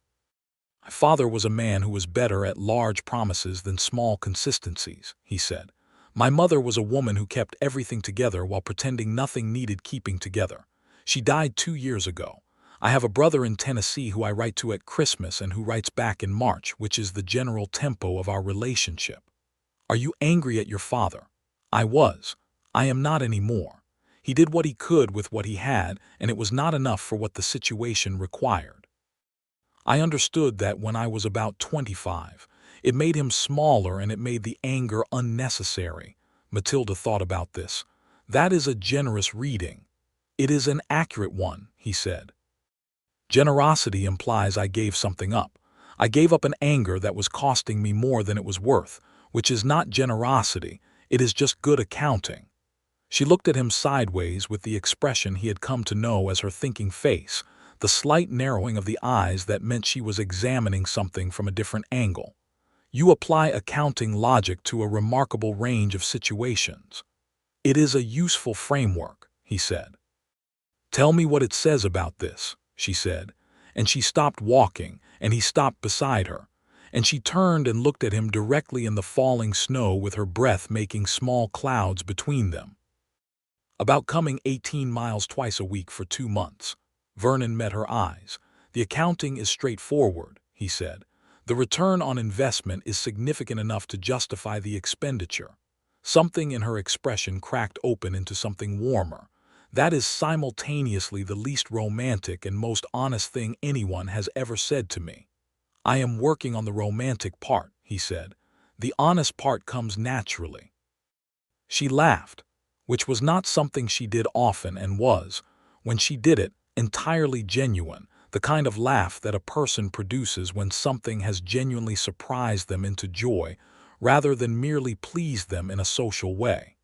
"My father was a man who was better at large promises than small consistencies," he said. "My mother was a woman who kept everything together while pretending nothing needed keeping together. She died 2 years ago. I have a brother in Tennessee who I write to at Christmas and who writes back in March, which is the general tempo of our relationship. Are you angry at your father? I was. I am not anymore. He did what he could with what he had, and it was not enough for what the situation required. I understood that when I was about 25. It made him smaller and it made the anger unnecessary." Matilda thought about this. "That is a generous reading." "It is an accurate one," he said. "Generosity implies I gave something up. I gave up an anger that was costing me more than it was worth, which is not generosity, it is just good accounting." She looked at him sideways with the expression he had come to know as her thinking face, the slight narrowing of the eyes that meant she was examining something from a different angle. "You apply accounting logic to a remarkable range of situations." "It is a useful framework," he said. "Tell me what it says about this," she said, and she stopped walking, and he stopped beside her, and she turned and looked at him directly in the falling snow with her breath making small clouds between them. "About coming 18 miles twice a week for 2 months. Vernon met her eyes. "The accounting is straightforward," he said. "The return on investment is significant enough to justify the expenditure." Something in her expression cracked open into something warmer. "That is simultaneously the least romantic and most honest thing anyone has ever said to me." "I am working on the romantic part," he said. "The honest part comes naturally." She laughed, which was not something she did often and was, when she did it, entirely genuine, the kind of laugh that a person produces when something has genuinely surprised them into joy rather than merely pleased them in a social way.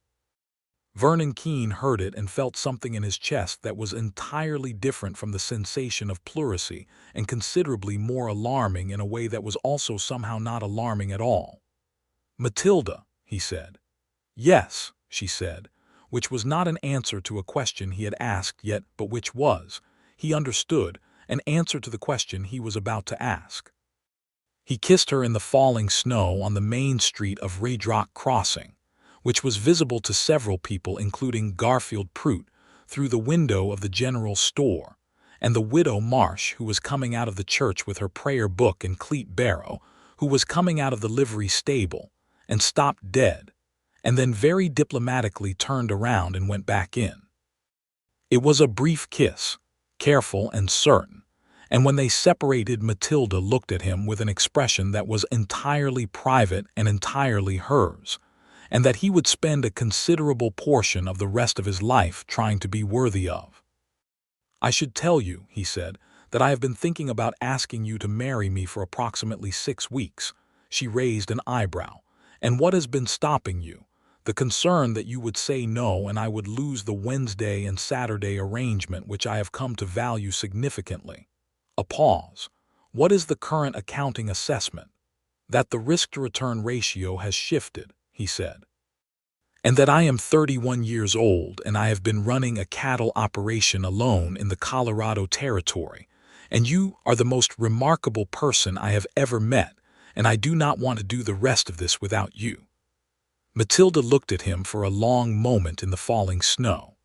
Vernon Keene heard it and felt something in his chest that was entirely different from the sensation of pleurisy and considerably more alarming in a way that was also somehow not alarming at all. "Matilda," he said. "Yes," she said, which was not an answer to a question he had asked yet, but which was, he understood, an answer to the question he was about to ask. He kissed her in the falling snow on the main street of Raydrock Crossing, which was visible to several people including Garfield Prout through the window of the general store, and the widow Marsh, who was coming out of the church with her prayer book, and Cleet Barrow, who was coming out of the livery stable, and stopped dead, and then very diplomatically turned around and went back in. It was a brief kiss, careful and certain, and when they separated, Matilda looked at him with an expression that was entirely private and entirely hers, and that he would spend a considerable portion of the rest of his life trying to be worthy of. "I should tell you," he said, "that I have been thinking about asking you to marry me for approximately 6 weeks." She raised an eyebrow. "And what has been stopping you? The concern that you would say no and I would lose the Wednesday and Saturday arrangement, which I have come to value significantly." A pause. "What is the current accounting assessment?" "That the risk-to-return ratio has shifted," he said. "And that I am 31 years old and I have been running a cattle operation alone in the Colorado Territory, and you are the most remarkable person I have ever met, and I do not want to do the rest of this without you." Matilda looked at him for a long moment in the falling snow.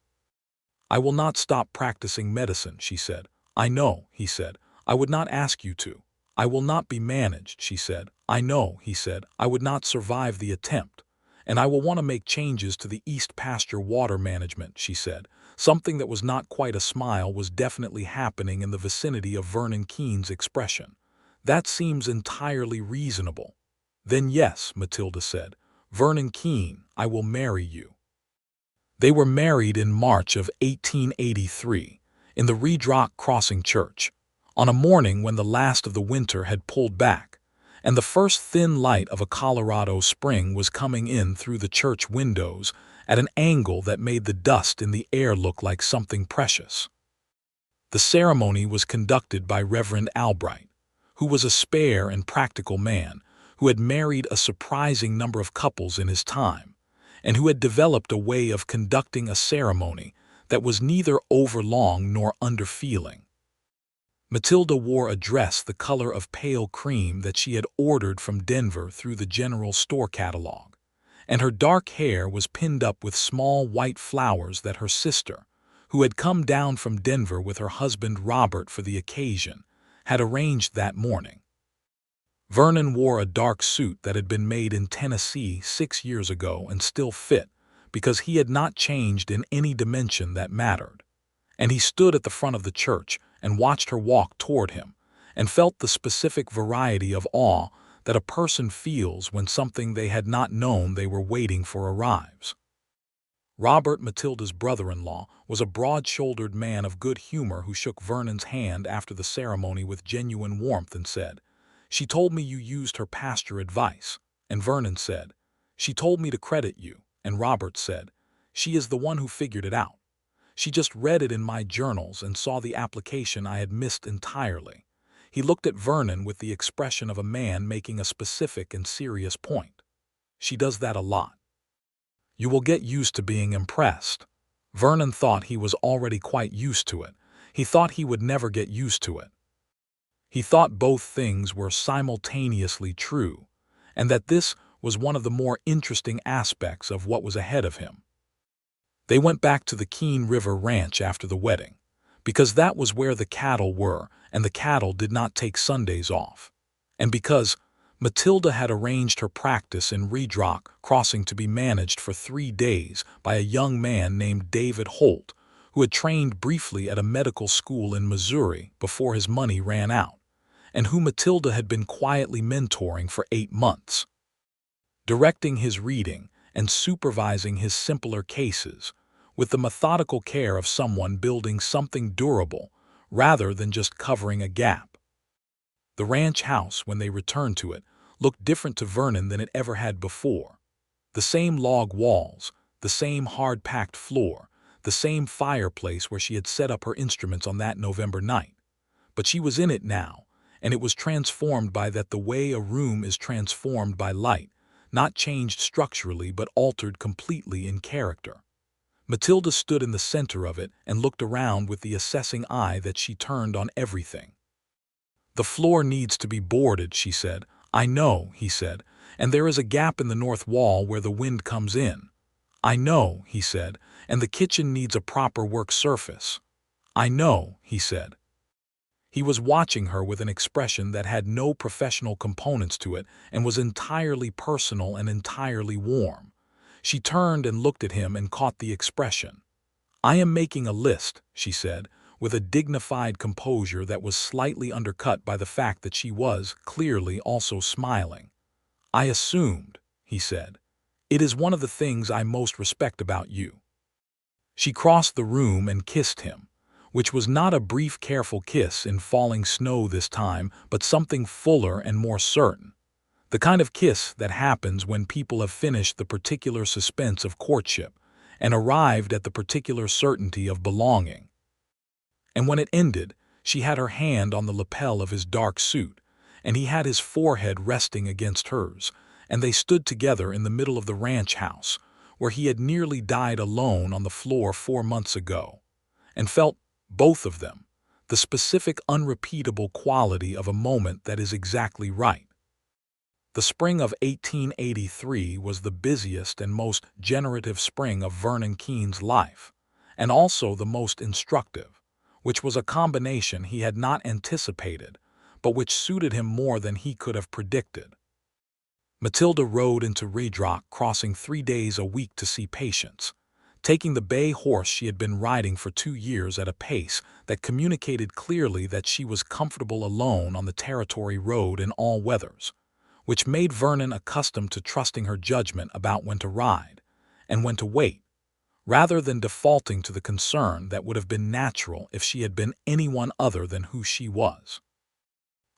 "I will not stop practicing medicine," she said. "I know," he said. "I would not ask you to." "I will not be managed," she said. "I know," he said. "I would not survive the attempt. And I will want to make changes to the East Pasture water management," she said. Something that was not quite a smile was definitely happening in the vicinity of Vernon Keene's expression. "That seems entirely reasonable." "Then yes," Matilda said. "Vernon Keene, I will marry you." They were married in March of 1883 in the Raydrock Crossing Church, on a morning when the last of the winter had pulled back, and the first thin light of a Colorado spring was coming in through the church windows at an angle that made the dust in the air look like something precious. The ceremony was conducted by Reverend Albright, who was a spare and practical man who had married a surprising number of couples in his time, and who had developed a way of conducting a ceremony that was neither overlong nor underfeeling. Matilda wore a dress the color of pale cream that she had ordered from Denver through the general store catalog, and her dark hair was pinned up with small white flowers that her sister, who had come down from Denver with her husband Robert for the occasion, had arranged that morning. Vernon wore a dark suit that had been made in Tennessee 6 years ago and still fit, because he had not changed in any dimension that mattered, and he stood at the front of the church and watched her walk toward him, and felt the specific variety of awe that a person feels when something they had not known they were waiting for arrives. Robert, Matilda's brother-in-law, was a broad-shouldered man of good humor who shook Vernon's hand after the ceremony with genuine warmth and said, "She told me you used her pasture advice." And Vernon said, "She told me to credit you." And Robert said, "She is the one who figured it out. She just read it in my journals and saw the application I had missed entirely." He looked at Vernon with the expression of a man making a specific and serious point. "She does that a lot. You will get used to being impressed." Vernon thought he was already quite used to it. He thought he would never get used to it. He thought both things were simultaneously true, and that this was one of the more interesting aspects of what was ahead of him. They went back to the Keene River Ranch after the wedding, because that was where the cattle were, and the cattle did not take Sundays off, and because Matilda had arranged her practice in Raydrock Crossing to be managed for 3 days by a young man named David Holt, who had trained briefly at a medical school in Missouri before his money ran out, and who Matilda had been quietly mentoring for 8 months, directing his reading and supervising his simpler cases with the methodical care of someone building something durable rather than just covering a gap. The ranch house, when they returned to it, looked different to Vernon than it ever had before. The same log walls, the same hard-packed floor, the same fireplace where she had set up her instruments on that November night. But she was in it now, and it was transformed by that the way a room is transformed by light, not changed structurally but altered completely in character. Matilda stood in the center of it and looked around with the assessing eye that she turned on everything. "The floor needs to be boarded," she said. "I know," he said, "and there is a gap in the north wall where the wind comes in." "I know," he said, "and the kitchen needs a proper work surface." "I know," he said. He was watching her with an expression that had no professional components to it and was entirely personal and entirely warm. She turned and looked at him and caught the expression. "I am making a list," she said, with a dignified composure that was slightly undercut by the fact that she was, clearly, also smiling. "I assumed," he said. "It is one of the things I most respect about you." She crossed the room and kissed him, which was not a brief, careful kiss in falling snow this time, but something fuller and more certain. The kind of kiss that happens when people have finished the particular suspense of courtship and arrived at the particular certainty of belonging. And when it ended, she had her hand on the lapel of his dark suit, and he had his forehead resting against hers, and they stood together in the middle of the ranch house, where he had nearly died alone on the floor 4 months ago, and felt, both of them, the specific unrepeatable quality of a moment that is exactly right. The spring of 1883 was the busiest and most generative spring of Vernon Keene's life, and also the most instructive, which was a combination he had not anticipated, but which suited him more than he could have predicted. Matilda rode into Redrock, crossing 3 days a week to see patients, taking the bay horse she had been riding for 2 years at a pace that communicated clearly that she was comfortable alone on the territory road in all weathers, which made Vernon accustomed to trusting her judgment about when to ride and when to wait, rather than defaulting to the concern that would have been natural if she had been anyone other than who she was.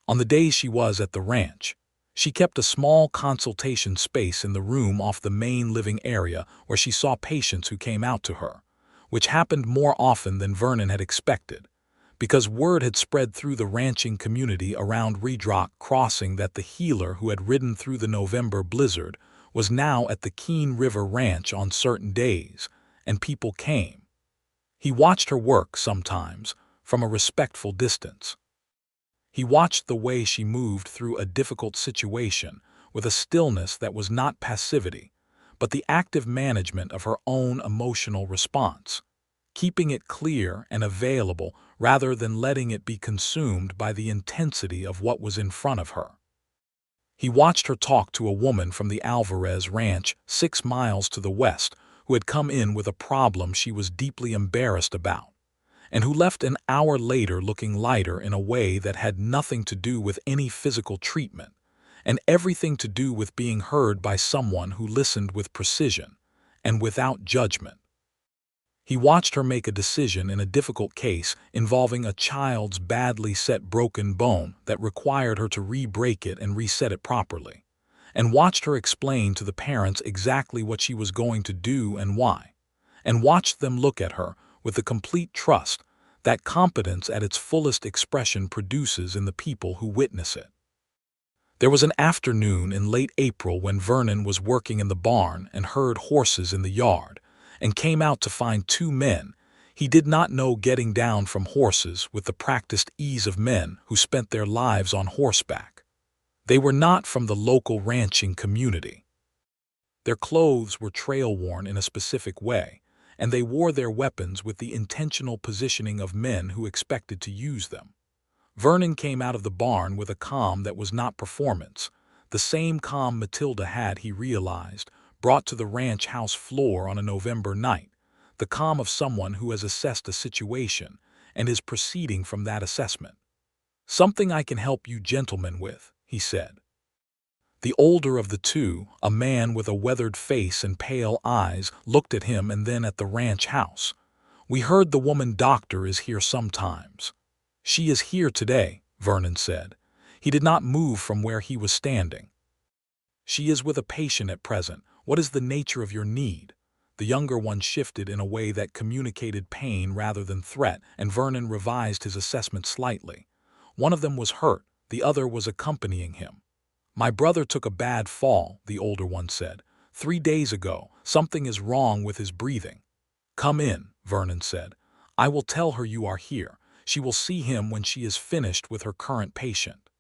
On the days she was at the ranch, she kept a small consultation space in the room off the main living area where she saw patients who came out to her, which happened more often than Vernon had expected, because word had spread through the ranching community around Redrock Crossing that the healer who had ridden through the November blizzard was now at the Keene River Ranch on certain days, and people came. He watched her work sometimes from a respectful distance. He watched the way she moved through a difficult situation with a stillness that was not passivity, but the active management of her own emotional response, keeping it clear and available rather than letting it be consumed by the intensity of what was in front of her. He watched her talk to a woman from the Alvarez Ranch 6 miles to the west who had come in with a problem she was deeply embarrassed about, and who left an hour later looking lighter in a way that had nothing to do with any physical treatment, and everything to do with being heard by someone who listened with precision and without judgment. He watched her make a decision in a difficult case involving a child's badly set broken bone that required her to re-break it and reset it properly, and watched her explain to the parents exactly what she was going to do and why, and watched them look at her with the complete trust that competence at its fullest expression produces in the people who witness it. There was an afternoon in late April when Vernon was working in the barn and heard horses in the yard, and came out to find 2 men he did not know getting down from horses with the practiced ease of men who spent their lives on horseback. They were not from the local ranching community. Their clothes were trail-worn in a specific way, and they wore their weapons with the intentional positioning of men who expected to use them. Vernon came out of the barn with a calm that was not performance, the same calm Matilda had, he realized, brought to the ranch house floor on a November night, the calm of someone who has assessed a situation and is proceeding from that assessment. "Something I can help you gentlemen with," he said. The older of the two, a man with a weathered face and pale eyes, looked at him and then at the ranch house. "We heard the woman doctor is here sometimes." "She is here today," Vernon said. He did not move from where he was standing. "She is with a patient at present. What is the nature of your need?" The younger one shifted in a way that communicated pain rather than threat, and Vernon revised his assessment slightly. One of them was hurt, the other was accompanying him. "My brother took a bad fall," the older one said. 3 days ago, something is wrong with his breathing." "Come in," Vernon said. "I will tell her you are here. She will see him when she is finished with her current patient.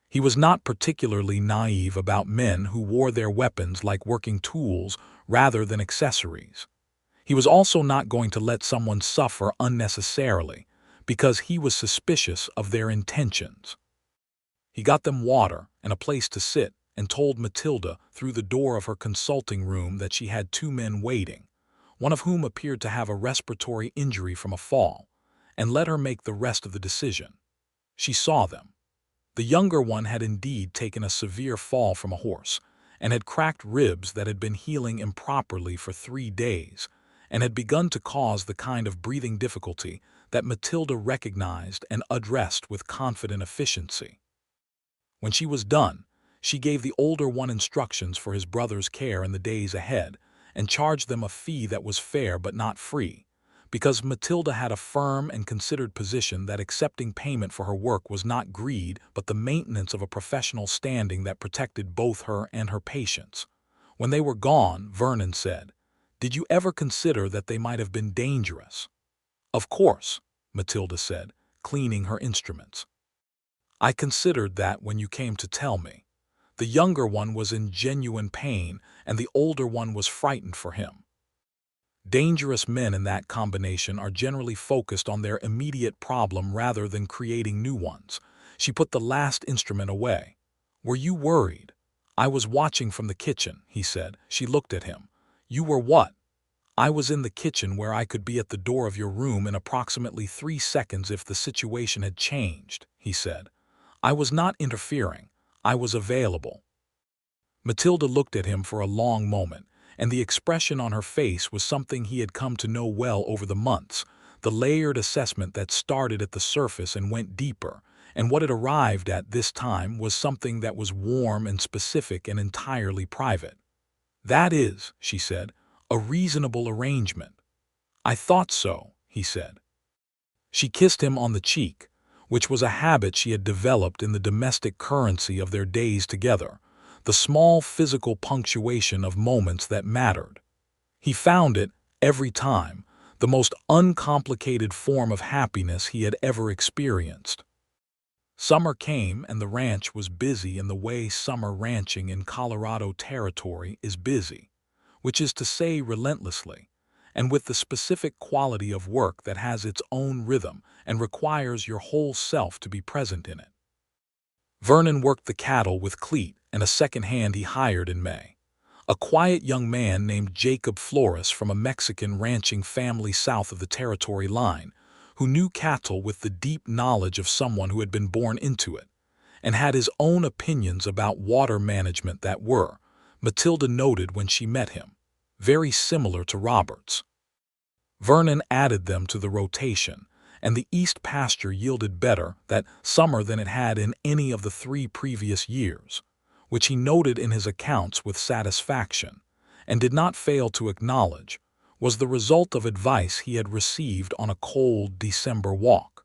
He was not particularly naive about men who wore their weapons like working tools rather than accessories. He was also not going to let someone suffer unnecessarily because he was suspicious of their intentions. He got them water and a place to sit and told Matilda through the door of her consulting room that she had 2 men waiting, one of whom appeared to have a respiratory injury from a fall, and let her make the rest of the decision. She saw them. The younger one had indeed taken a severe fall from a horse, and had cracked ribs that had been healing improperly for 3 days, and had begun to cause the kind of breathing difficulty that Matilda recognized and addressed with confident efficiency. When she was done, she gave the older one instructions for his brother's care in the days ahead, and charged them a fee that was fair but not free, because Matilda had a firm and considered position that accepting payment for her work was not greed but the maintenance of a professional standing that protected both her and her patients. When they were gone, Vernon said, "Did you ever consider that they might have been dangerous?" "Of course," Matilda said, cleaning her instruments. "I considered that when you came to tell me. The younger one was in genuine pain, and the older one was frightened for him. Dangerous men in that combination are generally focused on their immediate problem rather than creating new ones." She put the last instrument away. "Were you worried?" "I was watching from the kitchen," he said. She looked at him. "You were what?" "I was in the kitchen where I could be at the door of your room in approximately 3 seconds if the situation had changed," he said. "I was not interfering. I was available." Matilda looked at him for a long moment, and the expression on her face was something he had come to know well over the months, the layered assessment that started at the surface and went deeper, and what it arrived at this time was something that was warm and specific and entirely private. "That is," she said, "a reasonable arrangement." "I thought so," he said. She kissed him on the cheek, which was a habit she had developed in the domestic currency of their days together, the small physical punctuation of moments that mattered. He found it, every time, the most uncomplicated form of happiness he had ever experienced. Summer came and the ranch was busy in the way summer ranching in Colorado Territory is busy, which is to say relentlessly, and with the specific quality of work that has its own rhythm and requires your whole self to be present in it. Vernon worked the cattle with Cleet and a second hand he hired in May, a quiet young man named Jacob Flores from a Mexican ranching family south of the territory line, who knew cattle with the deep knowledge of someone who had been born into it, and had his own opinions about water management that were, Matilda noted when she met him, very similar to Robert's. Vernon added them to the rotation, and the east pasture yielded better that summer than it had in any of the 3 previous years, which he noted in his accounts with satisfaction, and did not fail to acknowledge, was the result of advice he had received on a cold December walk.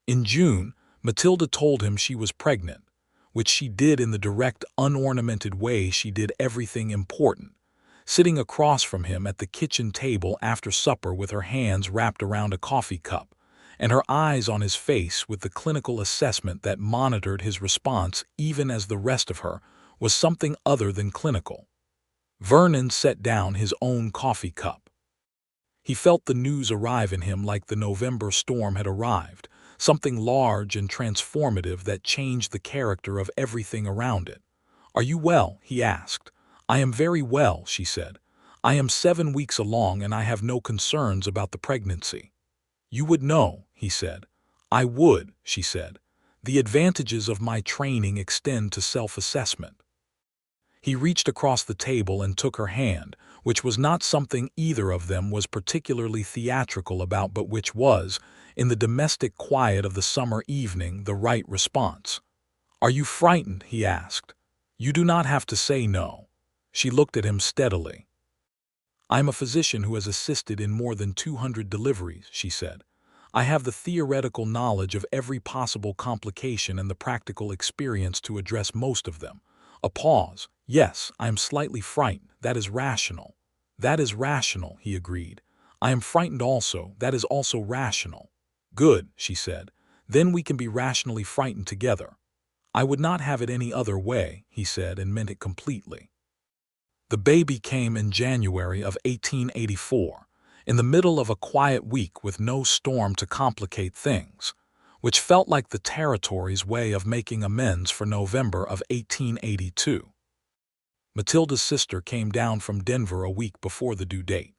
In June, Matilda told him she was pregnant, which she did in the direct, unornamented way she did everything important, sitting across from him at the kitchen table after supper with her hands wrapped around a coffee cup, and her eyes on his face with the clinical assessment that monitored his response even as the rest of her was something other than clinical. Vernon set down his own coffee cup. He felt the news arrive in him like the November storm had arrived, something large and transformative that changed the character of everything around it. "Are you well?" he asked. "I am very well," she said. "I am 7 weeks along and I have no concerns about the pregnancy." "You would know," he said. "I would," she said. "The advantages of my training extend to self-assessment." He reached across the table and took her hand, which was not something either of them was particularly theatrical about but which was, in the domestic quiet of the summer evening, the right response. "Are you frightened?" he asked. "You do not have to say no." She looked at him steadily. "I am a physician who has assisted in more than 200 deliveries," she said. "I have the theoretical knowledge of every possible complication and the practical experience to address most of them." A pause. "Yes, I am slightly frightened. That is rational." "That is rational," he agreed. "I am frightened also. That is also rational." Good, she said. Then we can be rationally frightened together. I would not have it any other way, he said, and meant it completely. The baby came in January of 1884, in the middle of a quiet week with no storm to complicate things, which felt like the territory's way of making amends for November of 1882. Matilda's sister came down from Denver a week before the due date,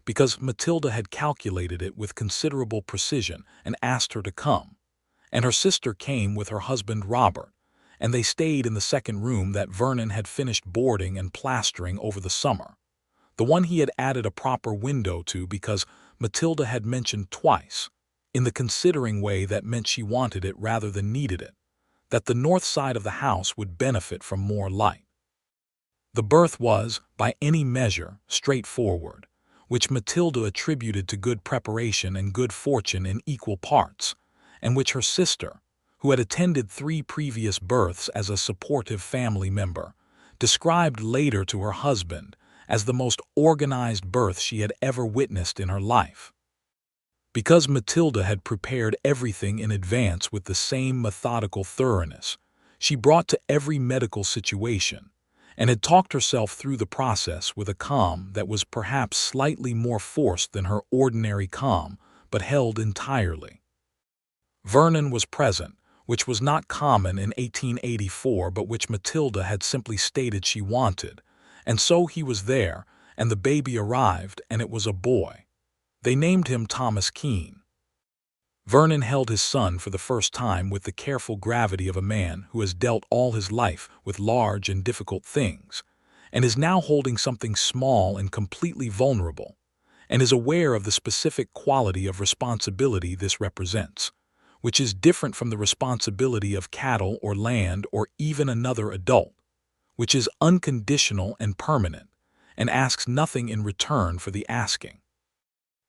because Matilda had calculated it with considerable precision and asked her to come, and her sister came with her husband Robert, and they stayed in the second room that Vernon had finished boarding and plastering over the summer, the one he had added a proper window to because Matilda had mentioned twice, in the considering way that meant she wanted it rather than needed it, that the north side of the house would benefit from more light. The birth was, by any measure, straightforward, which Matilda attributed to good preparation and good fortune in equal parts, and which her sister, who had attended 3 previous births as a supportive family member, described later to her husband as the most organized birth she had ever witnessed in her life. Because Matilda had prepared everything in advance with the same methodical thoroughness, she brought to every medical situation, and had talked herself through the process with a calm that was perhaps slightly more forced than her ordinary calm, but held entirely. Vernon was present, which was not common in 1884 but which Matilda had simply stated she wanted, and so he was there, and the baby arrived, and it was a boy. They named him Thomas Keene. Vernon held his son for the first time with the careful gravity of a man who has dealt all his life with large and difficult things, and is now holding something small and completely vulnerable, and is aware of the specific quality of responsibility this represents, which is different from the responsibility of cattle or land or even another adult, which is unconditional and permanent, and asks nothing in return for the asking.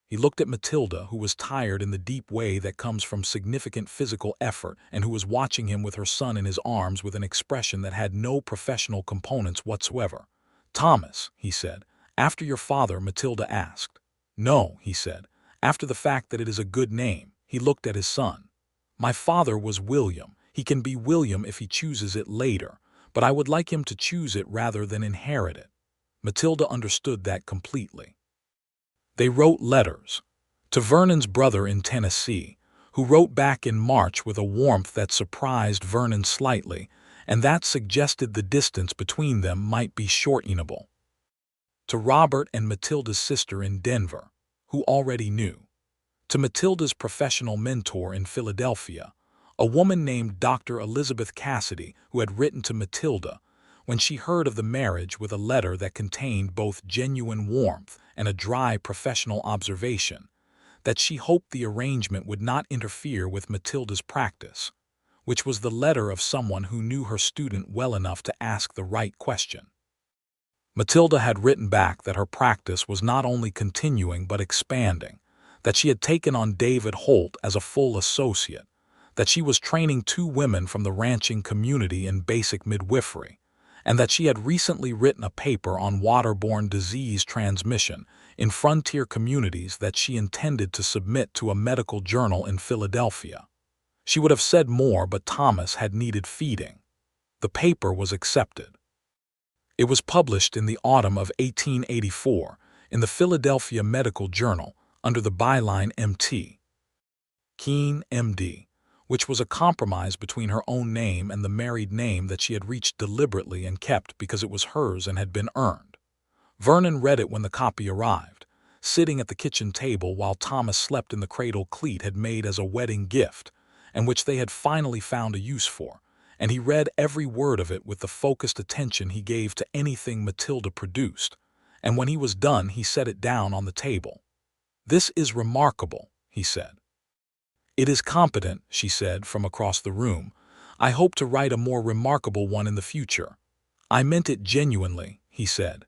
He looked at Matilda, who was tired in the deep way that comes from significant physical effort and who was watching him with her son in his arms with an expression that had no professional components whatsoever. "Thomas," he said, "after your father?" Matilda asked. "No," he said, "after the fact that it is a good name." He looked at his son. "My father was William. He can be William if he chooses it later, but I would like him to choose it rather than inherit it." Matilda understood that completely. They wrote letters to Vernon's brother in Tennessee, who wrote back in March with a warmth that surprised Vernon slightly, and that suggested the distance between them might be shortenable. To Robert and Matilda's sister in Denver, who already knew. To Matilda's professional mentor in Philadelphia, a woman named Dr. Elizabeth Cassidy, who had written to Matilda when she heard of the marriage with a letter that contained both genuine warmth and a dry professional observation, that she hoped the arrangement would not interfere with Matilda's practice, which was the letter of someone who knew her student well enough to ask the right question. Matilda had written back that her practice was not only continuing but expanding, that she had taken on David Holt as a full associate, that she was training 2 women from the ranching community in basic midwifery, and that she had recently written a paper on waterborne disease transmission in frontier communities that she intended to submit to a medical journal in Philadelphia. She would have said more, but Thomas had needed feeding. The paper was accepted. It was published in the autumn of 1884 in the Philadelphia Medical Journal under the byline M.T. Keene, M.D., which was a compromise between her own name and the married name that she had reached deliberately and kept because it was hers and had been earned. Vernon read it when the copy arrived, sitting at the kitchen table while Thomas slept in the cradle Cleet had made as a wedding gift, and which they had finally found a use for, and he read every word of it with the focused attention he gave to anything Matilda produced, and when he was done he set it down on the table. "This is remarkable," he said. "It is competent," she said from across the room. "I hope to write a more remarkable one in the future." "I meant it genuinely," he said.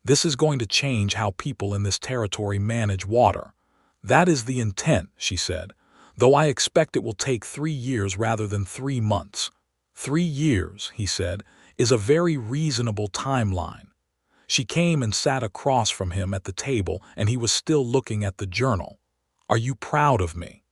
"This is going to change how people in this territory manage water." "That is the intent," she said, "though I expect it will take 3 years rather than 3 months." 3 years, he said, is a very reasonable timeline. She came and sat across from him at the table, and he was still looking at the journal. "Are you proud of me?"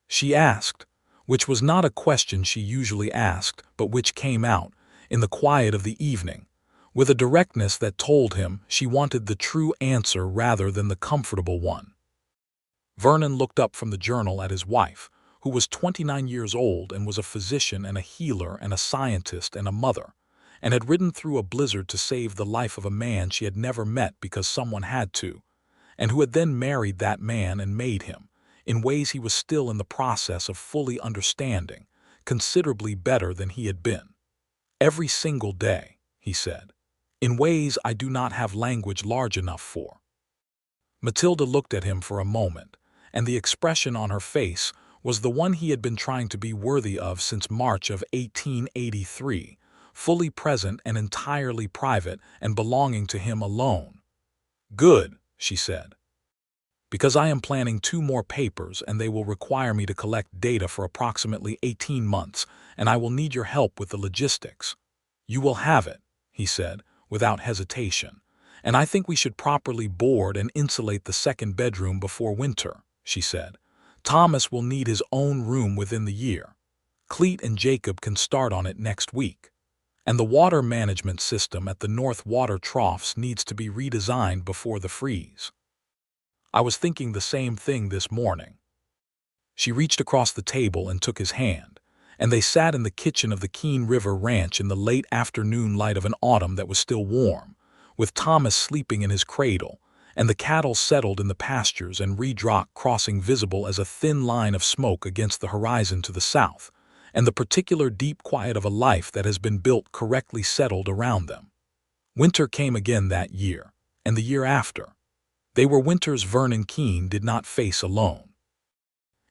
she asked, which was not a question she usually asked, but which came out, in the quiet of the evening, with a directness that told him she wanted the true answer rather than the comfortable one. Vernon looked up from the journal at his wife, who was 29 years old and was a physician and a healer and a scientist and a mother, and had ridden through a blizzard to save the life of a man she had never met because someone had to, and who had then married that man and made him, in ways he was still in the process of fully understanding, considerably better than he had been. Every single day, he said, in ways I do not have language large enough for. Matilda looked at him for a moment, and the expression on her face was the one he had been trying to be worthy of since March of 1883, fully present and entirely private and belonging to him alone. "Good," she said, "because I am planning 2 more papers and they will require me to collect data for approximately 18 months, and I will need your help with the logistics." "You will have it," he said, without hesitation, "and I think we should properly board and insulate the second bedroom before winter," she said. "Thomas will need his own room within the year. Cleet and Jacob can start on it next week. And the water management system at the North Water Troughs needs to be redesigned before the freeze." "I was thinking the same thing this morning." She reached across the table and took his hand, and they sat in the kitchen of the Keene River Ranch in the late afternoon light of an autumn that was still warm, with Thomas sleeping in his cradle, and the cattle settled in the pastures and Reed Rock crossing visible as a thin line of smoke against the horizon to the south, and the particular deep quiet of a life that has been built correctly settled around them. Winter came again that year, and the year after. They were winters Vernon Keene did not face alone.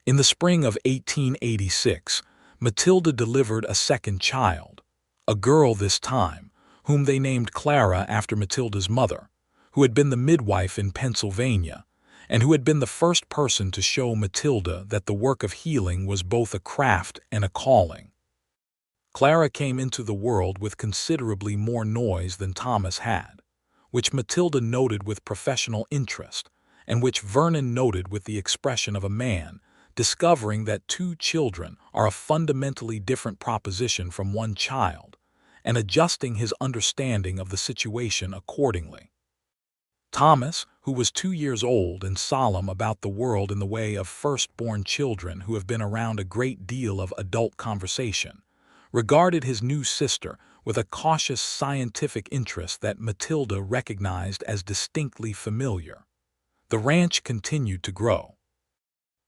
In the spring of 1886, Matilda delivered a second child, a girl this time, whom they named Clara after Matilda's mother, who had been the midwife in Pennsylvania, and who had been the first person to show Matilda that the work of healing was both a craft and a calling. Clara came into the world with considerably more noise than Thomas had, which Matilda noted with professional interest, and which Vernon noted with the expression of a man discovering that 2 children are a fundamentally different proposition from 1 child, and adjusting his understanding of the situation accordingly. Thomas, who was 2 years old and solemn about the world in the way of firstborn children who have been around a great deal of adult conversation, regarded his new sister with a cautious scientific interest that Matilda recognized as distinctly familiar. The ranch continued to grow.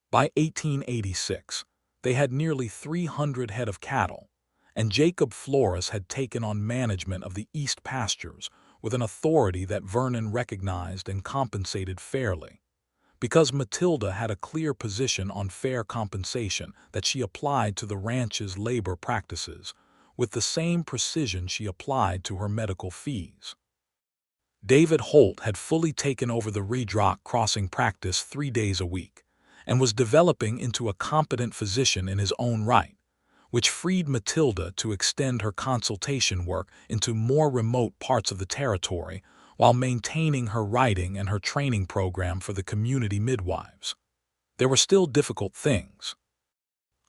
By 1886, they had nearly 300 head of cattle, and Jacob Flores had taken on management of the east pastures with an authority that Vernon recognized and compensated fairly, because Matilda had a clear position on fair compensation that she applied to the ranch's labor practices, with the same precision she applied to her medical fees. David Holt had fully taken over the Reed Rock crossing practice 3 days a week, and was developing into a competent physician in his own right, which freed Matilda to extend her consultation work into more remote parts of the territory while maintaining her writing and her training program for the community midwives. There were still difficult things.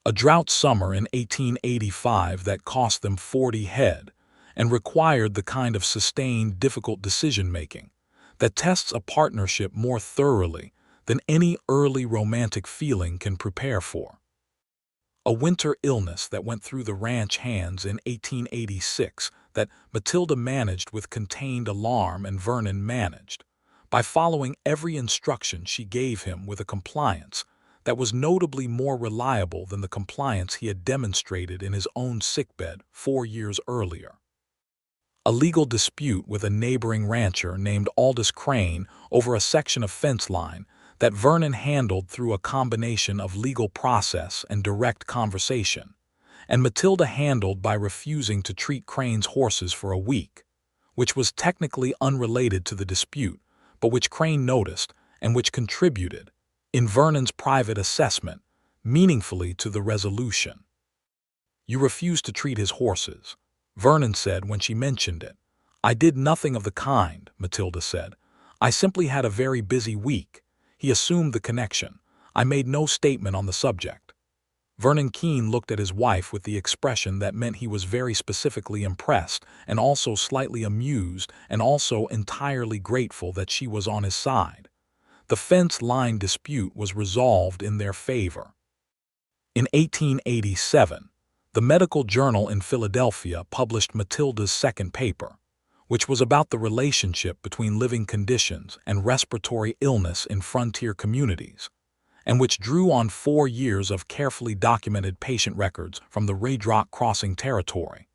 A drought summer in 1885 that cost them 40 head and required the kind of sustained, difficult decision-making that tests a partnership more thoroughly than any early romantic feeling can prepare for. A winter illness that went through the ranch hands in 1886 that Matilda managed with contained alarm and Vernon managed, by following every instruction she gave him with a compliance that was notably more reliable than the compliance he had demonstrated in his own sickbed 4 years earlier. A legal dispute with a neighboring rancher named Aldous Crane over a section of fence line that Vernon handled through a combination of legal process and direct conversation, and Matilda handled by refusing to treat Crane's horses for a week, which was technically unrelated to the dispute, but which Crane noticed and which contributed, in Vernon's private assessment, meaningfully to the resolution. "You refused to treat his horses," Vernon said when she mentioned it. "I did nothing of the kind," Matilda said. "I simply had a very busy week." He assumed the connection. "I made no statement on the subject." Vernon Keene looked at his wife with the expression that meant he was very specifically impressed and also slightly amused and also entirely grateful that she was on his side. The fence line dispute was resolved in their favor. In 1887, the medical journal in Philadelphia published Matilda's second paper, which was about the relationship between living conditions and respiratory illness in frontier communities, and which drew on 4 years of carefully documented patient records from the Red Rock Crossing territory,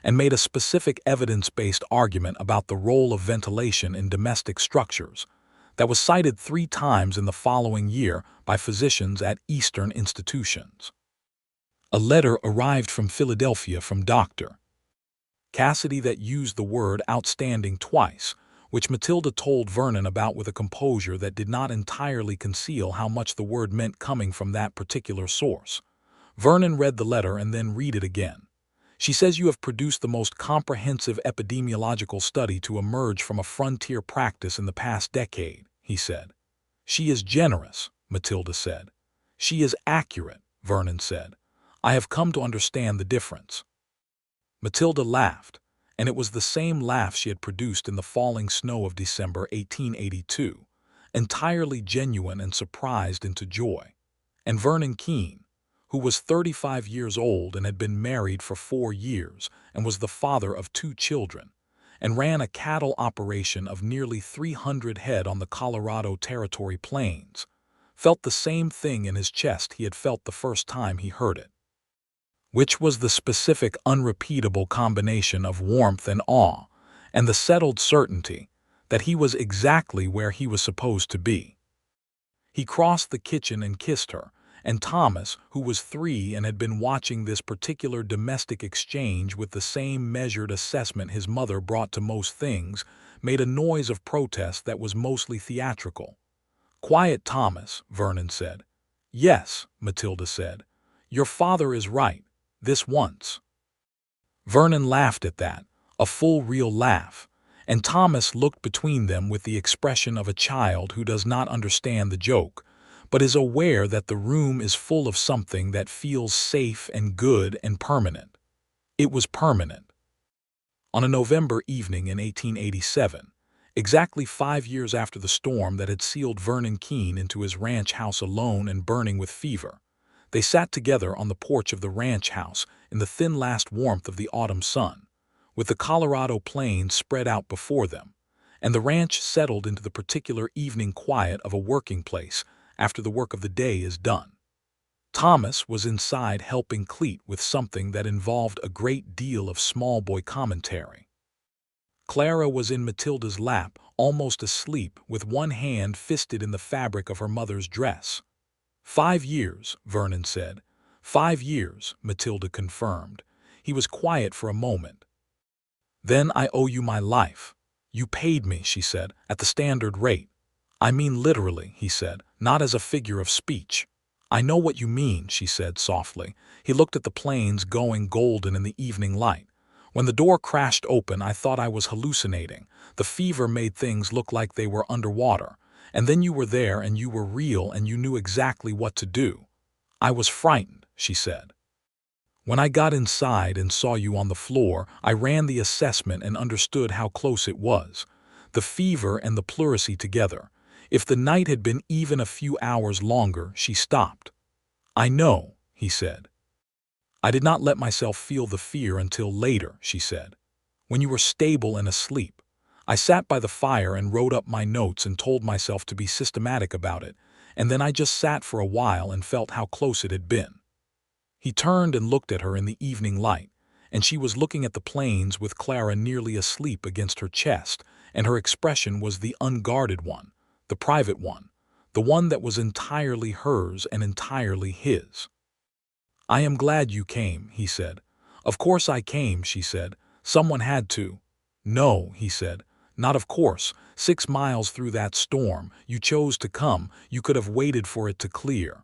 and made a specific evidence-based argument about the role of ventilation in domestic structures that was cited 3 times in the following year by physicians at Eastern institutions. A letter arrived from Philadelphia from Dr. Cassidy that used the word outstanding twice, which Matilda told Vernon about with a composure that did not entirely conceal how much the word meant coming from that particular source. Vernon read the letter and then read it again. She says you have produced the most comprehensive epidemiological study to emerge from a frontier practice in the past decade, he said. She is generous, Matilda said. She is accurate, Vernon said. I have come to understand the difference. Matilda laughed, and it was the same laugh she had produced in the falling snow of December 1882, entirely genuine and surprised into joy. And Vernon Keene, who was 35 years old and had been married for 4 years and was the father of 2 children, and ran a cattle operation of nearly 300 head on the Colorado Territory plains, felt the same thing in his chest he had felt the first time he heard it, which was the specific, unrepeatable combination of warmth and awe, and the settled certainty that he was exactly where he was supposed to be. He crossed the kitchen and kissed her, and Thomas, who was 3 and had been watching this particular domestic exchange with the same measured assessment his mother brought to most things, made a noise of protest that was mostly theatrical. "Quiet, Thomas," Vernon said. "Yes," Matilda said. "Your father is right, this once." Vernon laughed at that, a full real laugh, and Thomas looked between them with the expression of a child who does not understand the joke, but is aware that the room is full of something that feels safe and good and permanent. It was permanent. On a November evening in 1887, exactly 5 years after the storm that had sealed Vernon Keene into his ranch house alone and burning with fever, they sat together on the porch of the ranch house in the thin last warmth of the autumn sun, with the Colorado plains spread out before them, and the ranch settled into the particular evening quiet of a working place after the work of the day is done. Thomas was inside helping Clete with something that involved a great deal of small boy commentary. Clara was in Matilda's lap, almost asleep, with one hand fisted in the fabric of her mother's dress. 5 years, Vernon said. 5 years, Matilda confirmed. He was quiet for a moment. "Then I owe you my life. You paid me," she said, "at the standard rate." "I mean literally," he said, "not as a figure of speech." "I know what you mean," she said softly. He looked at the plains going golden in the evening light. "When the door crashed open, I thought I was hallucinating. The fever made things look like they were underwater. And then you were there and you were real and you knew exactly what to do." "I was frightened," she said. "When I got inside and saw you on the floor, I ran the assessment and understood how close it was. The fever and the pleurisy together. If the night had been even a few hours longer," she stopped. "I know," he said. "I did not let myself feel the fear until later," she said. "When you were stable and asleep. I sat by the fire and wrote up my notes and told myself to be systematic about it, and then I just sat for a while and felt how close it had been." He turned and looked at her in the evening light, and she was looking at the plains with Clara nearly asleep against her chest, and her expression was the unguarded one, the private one, the one that was entirely hers and entirely his. "I am glad you came," he said. "Of course I came," she said. "Someone had to." "No," he said. "Not of course. 6 miles through that storm. You chose to come. You could have waited for it to clear."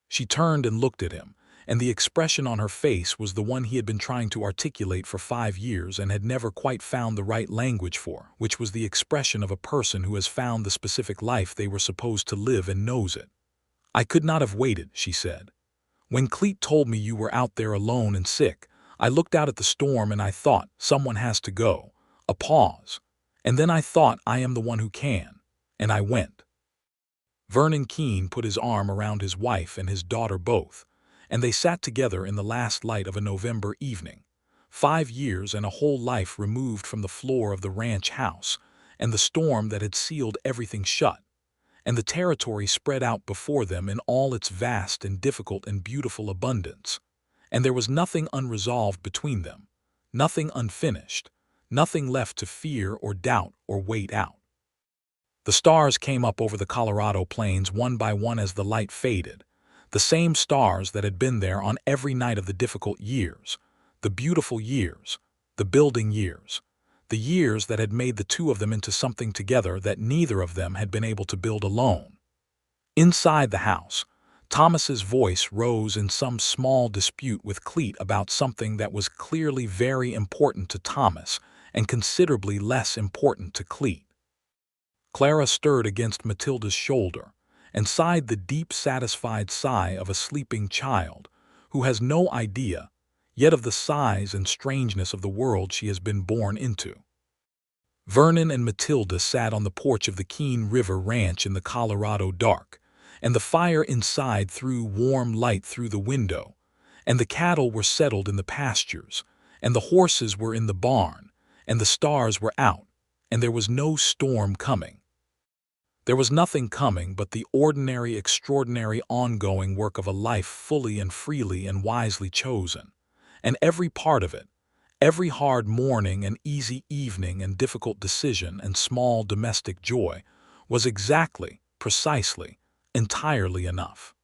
She turned and looked at him, and the expression on her face was the one he had been trying to articulate for 5 years and had never quite found the right language for, which was the expression of a person who has found the specific life they were supposed to live and knows it. "I could not have waited," she said. When Cleet told me you were out there alone and sick, I looked out at the storm and I thought, someone has to go. A pause. And then I thought, I am the one who can. And I went. Vernon Keene put his arm around his wife and his daughter both, and they sat together in the last light of a November evening. 5 years and a whole life removed from the floor of the ranch house, and the storm that had sealed everything shut, and the territory spread out before them in all its vast and difficult and beautiful abundance. And there was nothing unresolved between them, nothing unfinished, nothing left to fear or doubt or wait out. The stars came up over the Colorado plains one by one as the light faded, the same stars that had been there on every night of the difficult years, the beautiful years, the building years, the years that had made the two of them into something together that neither of them had been able to build alone. Inside the house, Thomas's voice rose in some small dispute with Cleet about something that was clearly very important to Thomas and considerably less important to Cleet. Clara stirred against Matilda's shoulder and sighed the deep, satisfied sigh of a sleeping child who has no idea, yet of the size and strangeness of the world she has been born into. Vernon and Matilda sat on the porch of the Keene River Ranch in the Colorado dark, and the fire inside threw warm light through the window, and the cattle were settled in the pastures, and the horses were in the barn, and the stars were out, and there was no storm coming. There was nothing coming but the ordinary, extraordinary, ongoing work of a life fully and freely and wisely chosen, and every part of it, every hard morning and easy evening and difficult decision and small domestic joy, was exactly, precisely, entirely enough.